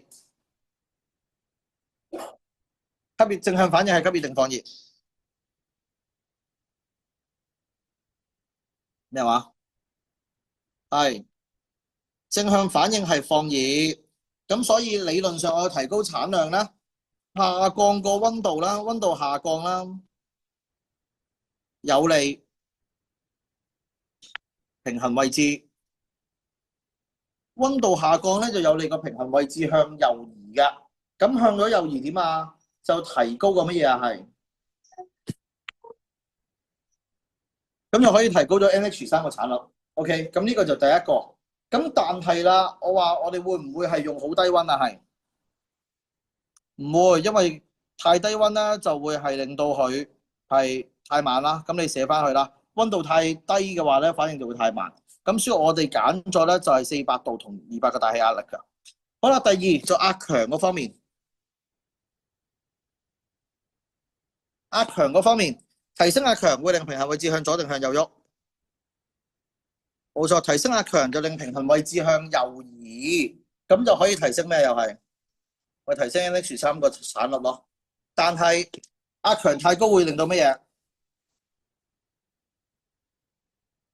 吸熱正向反應係吸熱定放熱咩話？係正向反應係放熱，咁所以理論上我要提高產量啦，下降個溫度啦，溫度下降啦，有利平衡位置。溫度下降咧，就有利個平衡位置向右移嘅。咁向咗右移點啊？就提高個乜嘢啊？係咁就可以提高咗 NH3個產率。OK， 咁呢個就第一個。咁但係啦，我話我哋會唔會係用好低溫啊？係唔會，因為太低溫啦，就會係令到佢係太慢啦。咁你寫翻去啦。溫度太低嘅話咧，反應就會太慢。咁所以我哋揀咗咧就係400度同200個大氣壓力㗎。好啦，第二就壓強嗰方面，壓強嗰方面提升壓強會令平衡位置向左定向右喐？冇錯，提升壓強就令平衡位置向右移，咁就可以提升咩？又係會提升 NH3個產率咯。但係壓強太高會令到乜嘢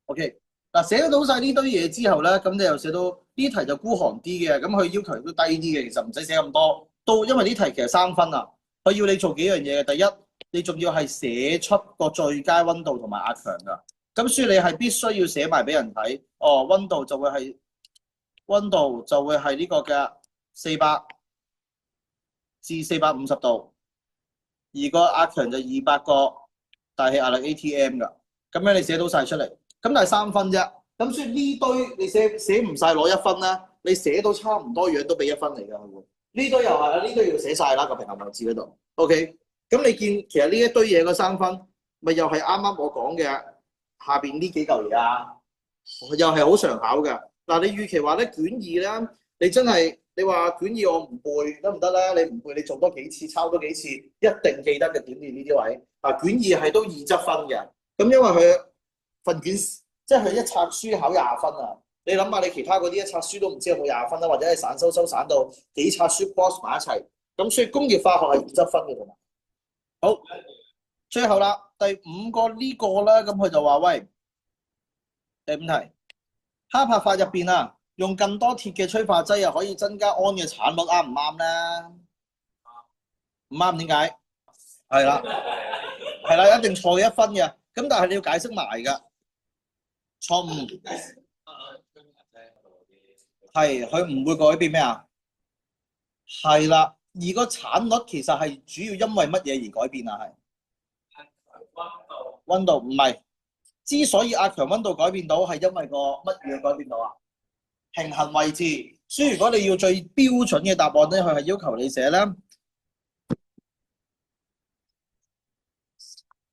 ？OK， 嗱，寫到晒呢堆嘢之後咧，咁你又寫到呢題就孤寒啲嘅，咁佢要求都低啲嘅，其實唔使寫咁多。都因為呢題其實3分啊，佢要你做幾樣嘢嘅。第一，你仲要係寫出個最佳溫度同埋壓強㗎。咁所以你係必須要寫埋俾人睇。哦，溫度就會係呢個嘅400至450度，而個壓強就200個大氣壓力 ATM 㗎。咁樣你寫到晒出嚟，咁但係3分啫。咁所以呢堆你寫唔晒攞1分啦，你寫到差唔多樣都俾1分嚟㗎。呢堆又係啦，呢堆要寫晒啦個平衡位置嗰度。OK， 咁你見其實呢一堆嘢個3分，咪又係啱啱我講嘅下邊呢幾嚿嘢啊，又係好常考㗎。嗱，你預期話咧卷2咧，你真係你話卷二我唔背得唔得咧？你唔背，你做多幾次，抄多幾次，一定記得嘅卷二呢啲位。啊，卷二係都二則分嘅。咁因為佢份卷，即係佢一冊書考廿分啊！你諗下，你其他嗰啲一冊書都唔知有冇廿分啦，或者係散收散到幾冊書 cross 埋一齊。咁所以工業化學係二則分嘅，同埋好。最後啦，第五個呢個咧，咁佢就話喂，第五題，哈柏法入邊啊，用更多鐵嘅催化劑啊，可以增加氨嘅產率，啱唔啱咧？唔啱，點解？係啦，係啦，一定錯嘅一分嘅。咁但係你要解釋埋㗎，錯誤係佢唔會改變咩啊？係啦，而個產率其實係主要因為乜嘢而改變啊？係温度唔係，之所以壓強温度改變到，係因為個乜嘢改變到啊？平衡位置。所以如果你要最標準嘅答案咧，佢係要求你寫咧，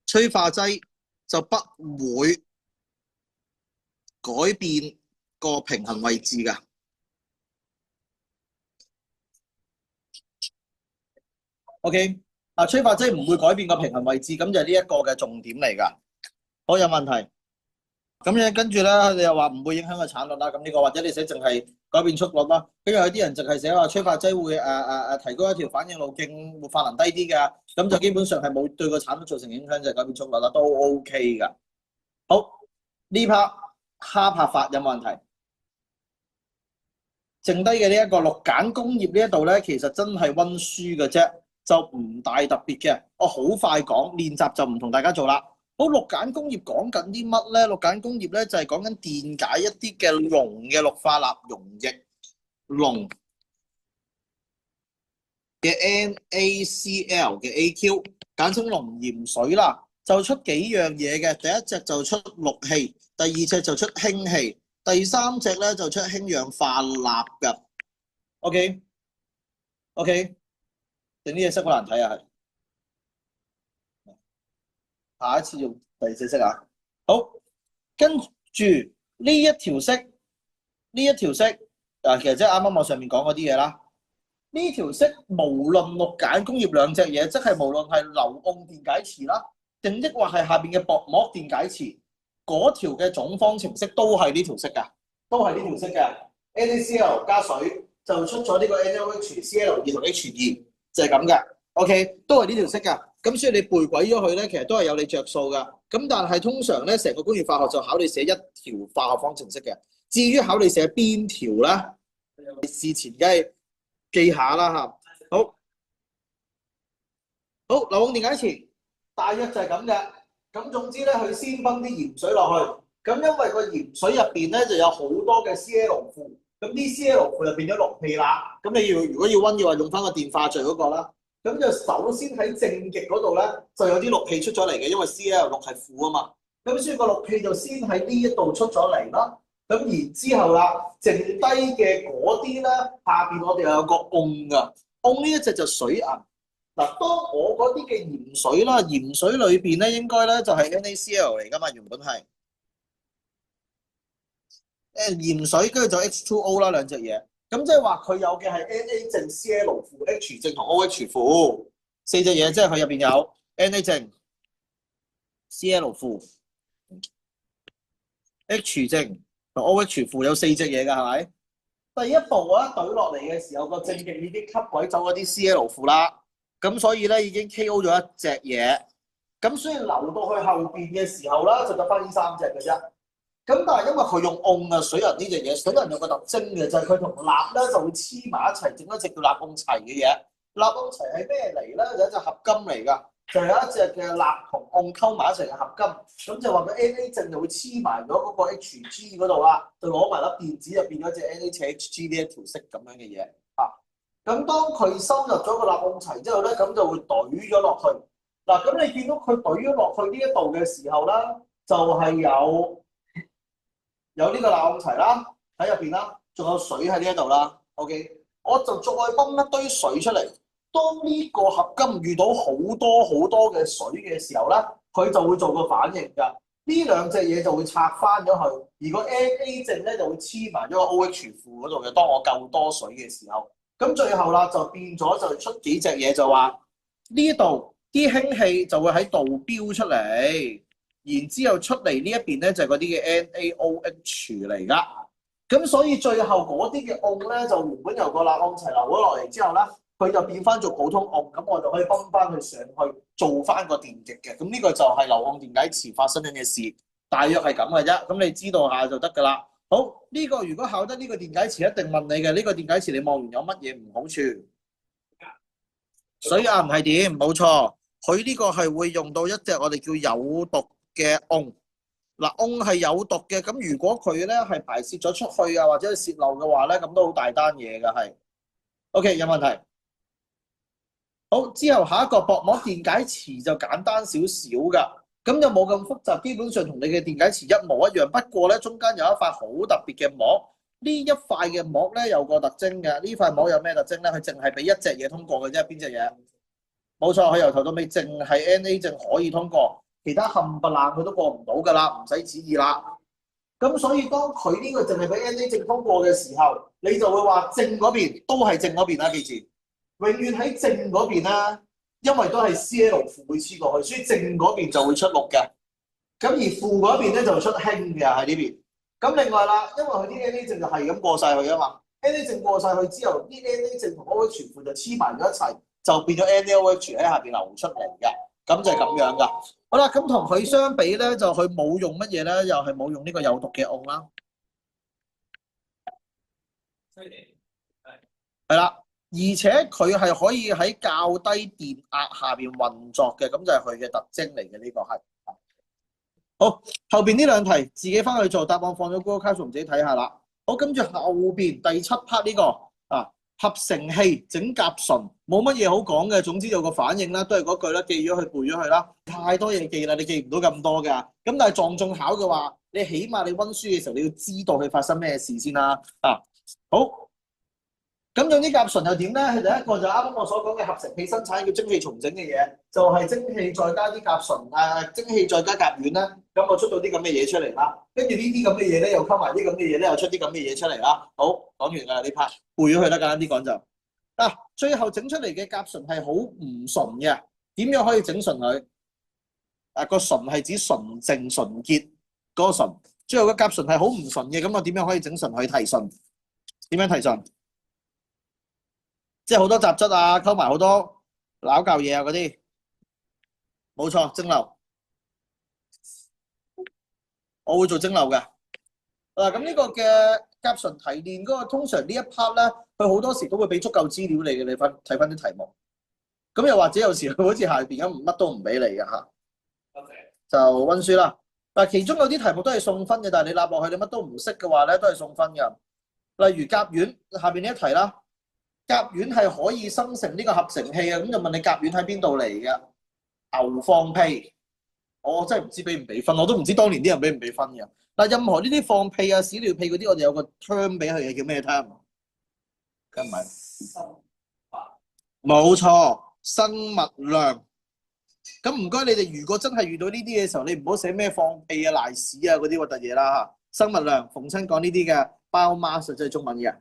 催化劑就不會改變個平衡位置㗎。OK， 啊，催化劑唔會改變個平衡位置，咁就係呢一個嘅重點嚟㗎。好，有問題。咁樣跟住咧，你又話唔會影響個產率啦。咁呢個或者你寫淨係改變速率啦。跟住有啲人淨係寫話催化劑會提高一條反應路徑，活化能低啲㗎。咁就基本上係冇對個產率造成影響，就係改變速率啦，都 OK 㗎。好，呢 part 哈柏法有冇問題？剩低嘅呢一個六鹼工業呢一度咧，其實真係溫書嘅啫，就唔大特別嘅。我好快講，練習就唔同大家做啦。好，六鹼工業講緊啲乜咧？六鹼工業咧就係講緊電解一啲嘅濃嘅氯化鈉溶液，濃嘅 NaCl 嘅 AQ，簡稱濃鹽水啦，就出幾樣嘢嘅。第一隻就出氯氣，第二隻就出氫氣，第三隻咧就出氫氧化鈉㗎。OK， 定呢隻色好難睇啊，係。下一次用第四色啊。好，跟住呢一條色，呢一條色啊，其實即係啱啱我上面講嗰啲嘢啦。呢條色無論六鹼工業兩隻嘢，即係無論係硫汞電解池啦，定抑或係下邊嘅薄膜電解池，嗰條嘅總方程式都係呢條色㗎，都係呢條色嘅。NaCl 加水就出咗呢個 NaOH、Cl2 同 H2，就係咁嘅。OK， 都係呢條色㗎。咁所以你背鬼咗佢咧，其實都係有你着數㗎。咁但係通常咧，成個工業化學就考你寫一條化學方程式嘅。至於考你寫邊條咧，事前梗係記下啦嚇。好，好，硫汞電解池大約就係咁嘅。咁總之咧，佢先分啲鹽水落去。咁因為個鹽水入邊咧就有好多嘅 Cl 負，咁啲 Cl 負就變咗氯氣啦。咁你如果要溫嘅話，用翻個電化序嗰個啦。咁就首先喺正極嗰度咧，就有啲氯氣出咗嚟嘅，因為 Cl 氯係負啊嘛。咁所以個氯氣就先喺呢一度出咗嚟啦。咁然之後啦，剩低嘅嗰啲咧，下邊我哋又有個汞㗎，汞呢一隻就水銀。嗱，當我嗰啲嘅鹽水啦，鹽水裏邊咧應該咧就係 NaCl 嚟㗎嘛，原本係鹽水，跟住就 H2O 啦，兩隻嘢。咁即係話佢有嘅係 Na 正 Cl 負 H 正同 OH 負四隻嘢，即係佢入邊有 Na 正 Cl 負 H 正同 OH 負有四隻嘢㗎，係咪？第一步啊，懟落嚟嘅時候，個正極已經吸鬼走嗰啲 Cl 負啦，咁所以咧已經 KO 咗一隻嘢，咁所以流到去後邊嘅時候啦，就得翻呢三隻嘅啫。咁但係因為佢用汞啊水銀呢隻嘢，水銀有個特徵嘅就係佢同鈉咧就會黐埋一齊，整一隻叫鈉汞齊嘅嘢。鈉汞齊係咩嚟咧？就一隻合金嚟㗎，就有一隻嘅鈉同汞溝埋一齊嘅合金。咁就話個 Na 正就會黐埋咗嗰個 Hg 嗰度啦，就攞埋粒電子就變咗隻 NaHg 呢一條色咁樣嘅嘢啊。咁當佢深入咗個鈉汞齊之後咧，咁就會懟咗落去。嗱，咁你見到佢懟咗落去呢一度嘅時候啦，就係有呢個鈉汞齊啦，喺入邊啦，仲有水喺呢一度啦。OK， 我就再泵一堆水出嚟。當呢個合金遇到好多嘅水嘅時候咧，佢就會做個反應㗎。呢兩隻嘢就會拆翻咗去，而個 Na 正咧就會黐埋咗個 OH 負嗰度嘅。當我夠多水嘅時候，咁最後啦就變咗就出幾隻嘢，就話呢度啲氫氣就會喺度飆出嚟，然之後出嚟呢一邊咧就係嗰啲嘅 NaOH 嚟㗎。咁所以最後嗰啲嘅汞咧就原本由個鈉甕齊流咗落嚟之後咧，佢就變翻做普通汞，咁我就可以泵翻佢上去做翻個電極嘅。咁呢個就係硫汞電解池發生緊嘅事，大約係咁嘅啫。咁你知道下就得㗎啦。好，呢個如果考得呢個電解池，一定問你嘅呢個電解池，你望完有乜嘢唔好處？水壓唔係點？冇錯，佢呢個係會用到一隻我哋叫有毒嘅汞。嗱，汞係有毒嘅，咁如果佢咧係排泄咗出去啊，或者係泄漏嘅話咧，咁都好大單嘢㗎，係。OK， 有問題。好，之後下一個薄膜電解池就簡單少少㗎，咁就冇咁複雜，基本上同你嘅電解池一模一樣。不過咧，中間有一塊好特別嘅膜，呢一塊嘅膜咧有個特徵嘅。呢塊膜有咩特徵咧？佢淨係俾一隻嘢通過嘅啫，邊隻嘢？冇錯，佢由頭到尾淨係 Na 正可以通過。其他冚唪唥佢都過唔到㗎啦，唔使旨意啦。咁所以當佢呢個淨係俾 Na 正通過嘅時候，你就會話正嗰邊都係正嗰邊啦，記住，永遠喺正嗰邊啦，因為都係 Cl 負會黐過去，所以正嗰邊就會出氯嘅。咁而負嗰邊咧就出氫嘅喺呢邊。咁另外啦，因為佢啲 Na 正就係咁過晒去啊嘛 ，Na 正過晒去之後，啲 Na 正同 OH 負就黐埋咗一齊，就變咗 NaOH 喺下邊流出嚟嘅。咁就係咁樣噶。好啦，咁同佢相比咧，就佢冇用乜嘢咧，又係冇用呢個有毒嘅汞啦。係啦，而且佢係可以喺較低電壓下邊運作嘅，咁就係佢嘅特徵嚟嘅。呢個係好，後邊呢兩題自己翻去做，答案放咗 Google Classroom 自己睇下啦。好，跟住後邊第7 part 呢個啊。合成器整甲醇冇乜嘢好講嘅，總之有個反應啦，都係嗰句啦，記咗佢背咗佢啦。太多嘢記啦，你記唔到咁多㗎。咁但係撞中考嘅話，你起碼你溫書嘅時候你要知道佢發生咩事先啦。啊，好。咁用啲甲醇又點咧？第一個就啱啱我所講嘅合成器生產叫蒸汽重整嘅嘢，就係蒸汽再加啲甲醇，蒸汽再加甲烷啦，咁我出到啲咁嘅嘢出嚟啦。跟住呢啲咁嘅嘢咧，又溝埋啲咁嘅嘢咧，又出啲咁嘅嘢出嚟啦。好，講完㗎啦呢 part，背咗佢啦，簡單啲講就最後整出嚟嘅甲醇係好唔純嘅，點樣可以整純佢？個純係指純淨純潔嗰個純，最後個甲醇係好唔純嘅，咁我點樣可以整純佢提純？點樣提純？即係好多雜質啊，溝埋好多撈教嘢啊嗰啲，冇錯，蒸餾。我會做蒸餾嘅。咁呢個嘅甲醇提煉嗰個，通常呢一 part 咧，佢好多時都會俾足夠資料你嘅，你睇翻啲題目。咁又或者有時佢好似下邊咁乜都唔俾你嘅嚇。Okay. 就溫書啦。但其中有啲題目都係送分嘅，但係你立落去你乜都唔識嘅話咧，都係送分嘅。例如甲烷，下邊呢一題啦。甲烷係可以生成呢個合成器啊，咁就問你甲烷喺邊度嚟嘅？牛放屁，我真係唔知俾唔俾分，我都唔知當年啲人俾唔俾分嘅。嗱，任何呢啲放屁啊、屎尿屁嗰啲，我哋有個 term 俾佢嘅，叫咩 term？梗唔係，冇錯，生物量。咁唔該，你哋如果真係遇到呢啲嘅時候，你唔好寫咩放屁啊、賴屎啊嗰啲核突嘢啦嚇。生物量，逢親講呢啲嘅 biomass 即係中文嘅。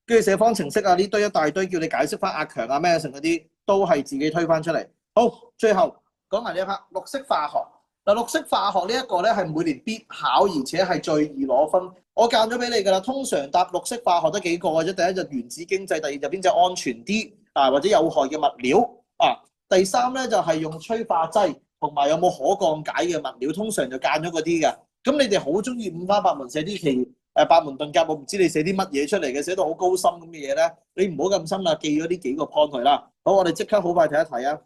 跟住寫方程式啊，呢堆一大堆，叫你解釋翻阿強啊咩成嗰啲，都係自己推翻出嚟。好，最後講埋呢一 part 綠色化學。嗱，綠色化學呢一個咧係每年必考，而且係最易攞分。我教咗俾你㗎啦，通常答綠色化學得幾個嘅啫。第一就原子經濟，第二就邊隻安全啲啊，或者有害嘅物料啊。第三咧就係用催化劑，同埋有冇可降解嘅物料，通常就揀咗嗰啲嘅。咁你哋好中意五花八門寫啲奇百門遁甲，我唔知你寫啲乜嘢出嚟嘅，寫到好高深咁嘅嘢咧，你唔好咁深啦，記咗呢幾個 point 佢啦。好，我哋即刻好快睇一睇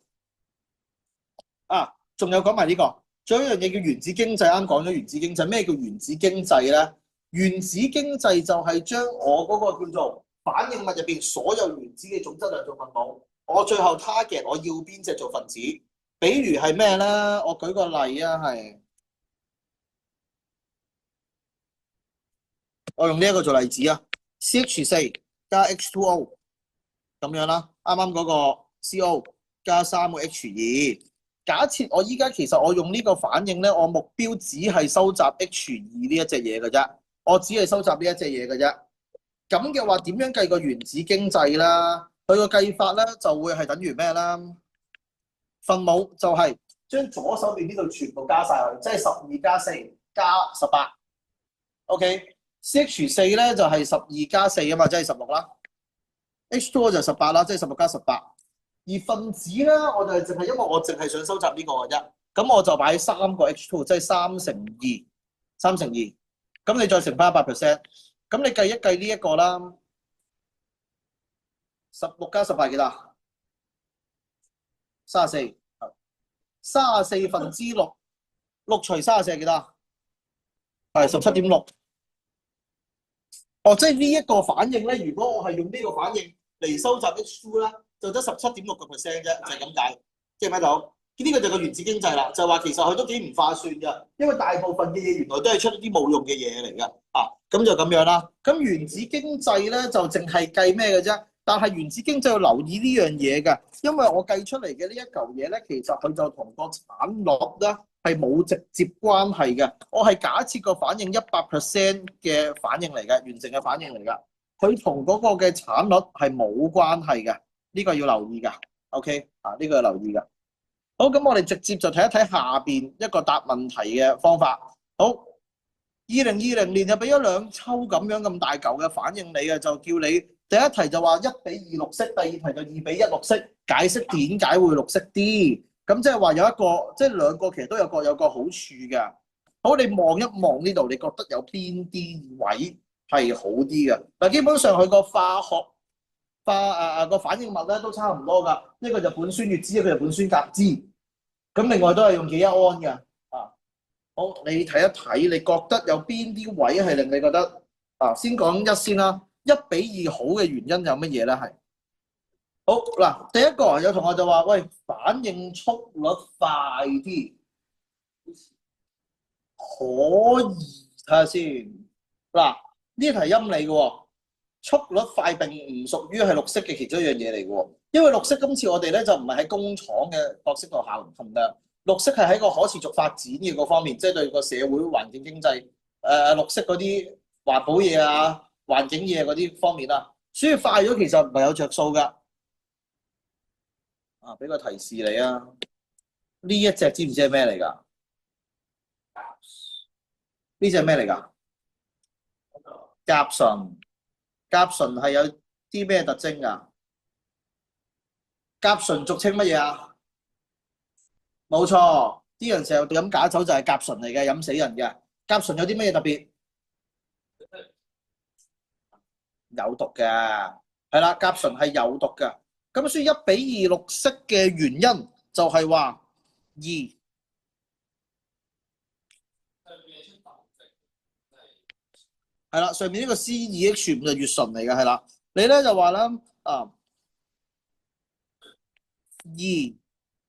啊！仲有講埋呢個，仲有一樣嘢叫原子經濟，啱講咗原子經濟。咩叫原子經濟咧？原子經濟就係將我嗰個叫做反應物入邊所有原子嘅總質量做分母，我最後 target 我要邊隻做分子。比如係咩咧？我舉個例啊，係。我用呢一個做例子啊 ，CH4 加 H2O 咁樣啦，啱啱嗰個 CO 加3個 H2 假設我依家其實我用呢個反應咧，我目標只係收集 H2呢一隻嘢嘅啫，我只係收集呢一隻嘢嘅啫。咁嘅話點樣計個原子經濟啦？佢個計法咧就會係等於咩啦？分母就係將左手邊呢度全部加晒去，即係12加4加18。OK，CH4 咧就係12加4啊嘛，即係16啦。H2O 就18啦，即係16加18。而分子咧，我就係淨係因為我淨係想收集呢個嘅啫，咁我就擺3個 H2，即係3乘2，3乘2。咁你再乘翻100%，咁你計一計呢一個啦，16加18幾多？34。34分之6，6除34係幾多？係17.6。哦，即係呢一個反應咧，如果我係用呢個反應嚟收集 H2 咧，就得17.6%啫，就係咁解。記唔記到？呢個就係個原子經濟啦，就係話其實佢都幾唔划算㗎，因為大部分嘅嘢原來都係出啲冇用嘅嘢嚟㗎。咁就咁樣啦。咁原子經濟咧就淨係計咩嘅啫？但係原子經濟要留意呢樣嘢㗎，因為我計出嚟嘅呢一嚿嘢咧，其實佢就同個產率咧係冇直接關係嘅。我係假設個反應100% 嘅反應嚟嘅，完成嘅反應嚟㗎。佢同嗰個嘅產率係冇關係嘅，呢個要留意㗎。OK，呢個要留意㗎。好，咁我哋直接就睇一睇下邊一個答問題嘅方法。好，2020年就俾咗2抽咁大嚿嘅反應你嘅，就叫你第一題就話1:2綠色，第二題就2:1綠色，解釋點解會綠色啲。咁即係話有一個，即係兩個其實都有各有個好處嘅。好，你望一望呢度，你覺得有邊啲位係好啲嘅？嗱，基本上佢個個反應物咧都差唔多㗎，一個就苯酸乙酯，一個就苯酸甲酯。咁另外都係用幾一胺嘅。好，你睇一睇，你覺得有邊啲位係令你覺得先講一先啦。1:2好嘅原因有乜嘢咧？係好嗱，第一個有同學就話：喂，反應速率快啲，可以睇下先。嗱，呢題陰你嘅喎，速率快並唔屬於係綠色嘅其中一樣嘢嚟嘅喎，因為綠色今次我哋咧就唔係喺工廠嘅角色度行嘅。綠色係喺個可持續發展嘅嗰方面，即係對個社會環境經濟綠色嗰啲環保嘢啊、環境嘢嗰啲方面啦，所以快咗其實唔係有着數㗎。俾個提示你啊，呢一隻知唔知係咩嚟㗎？呢隻係咩嚟㗎？甲醇。甲醇係有啲咩特徵㗎？甲醇俗稱乜嘢啊？冇錯，啲人成日飲假酒就係甲醇嚟嘅，飲死人嘅。甲醇有啲咩特別？有毒嘅，係啦，甲醇係有毒嘅。咁所以1:2綠色嘅原因就係話2。係啦，上面呢個 C2H5 就乙醇嚟嘅，係啦。你咧就話啦2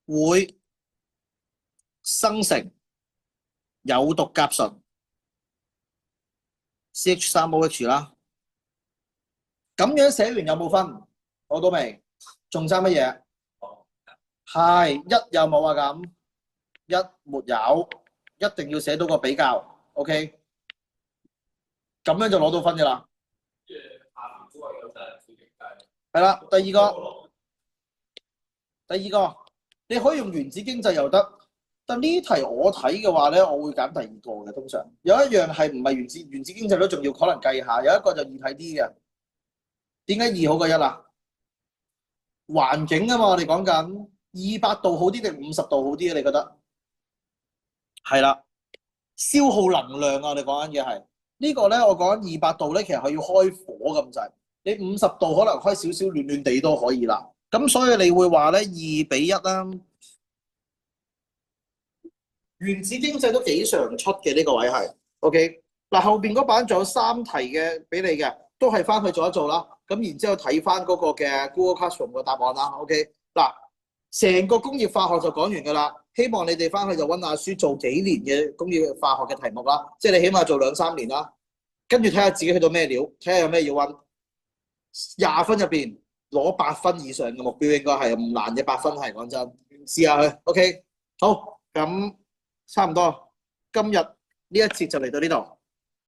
會生成有毒甲醇 CH3OH 啦。咁樣寫完有冇分？攞到未？仲爭乜嘢？係1有冇啊？咁1沒有，一定要寫到個比較。OK， 咁樣就攞到分㗎啦。係啦，第二個，你可以用原子經濟又得，但呢題我睇嘅話咧，我會揀第二個嘅。通常有一樣係唔係原子經濟都仲要可能計下，有一個就易睇啲嘅。點解2好過1啊？環境啊嘛，我哋講緊200度好啲定50度好啲啊？你覺得？係啦，消耗能量啊！我哋講緊嘅係呢個咧，我講緊200度咧，其實係要開火咁滯。你50度可能開少少暖暖地都可以啦。咁所以你會話咧2:1啦。原子經濟都幾常出嘅呢個位係 OK。嗱，後邊嗰版仲有3題嘅俾你嘅，都係翻去做一做啦。咁然之後睇翻嗰個嘅 Google Classroom 嘅答案啦。OK， 嗱，成個工業化學就講完㗎啦。希望你哋翻去就温下書，做幾年嘅工業化學嘅題目啦。即係你起碼做2-3年啦。跟住睇下自己去到咩料，睇下有咩要温。20分入邊攞8分以上嘅目標應該係唔難嘅，8分係講真，試下去 OK。好，咁差唔多，今日呢一節就嚟到呢度。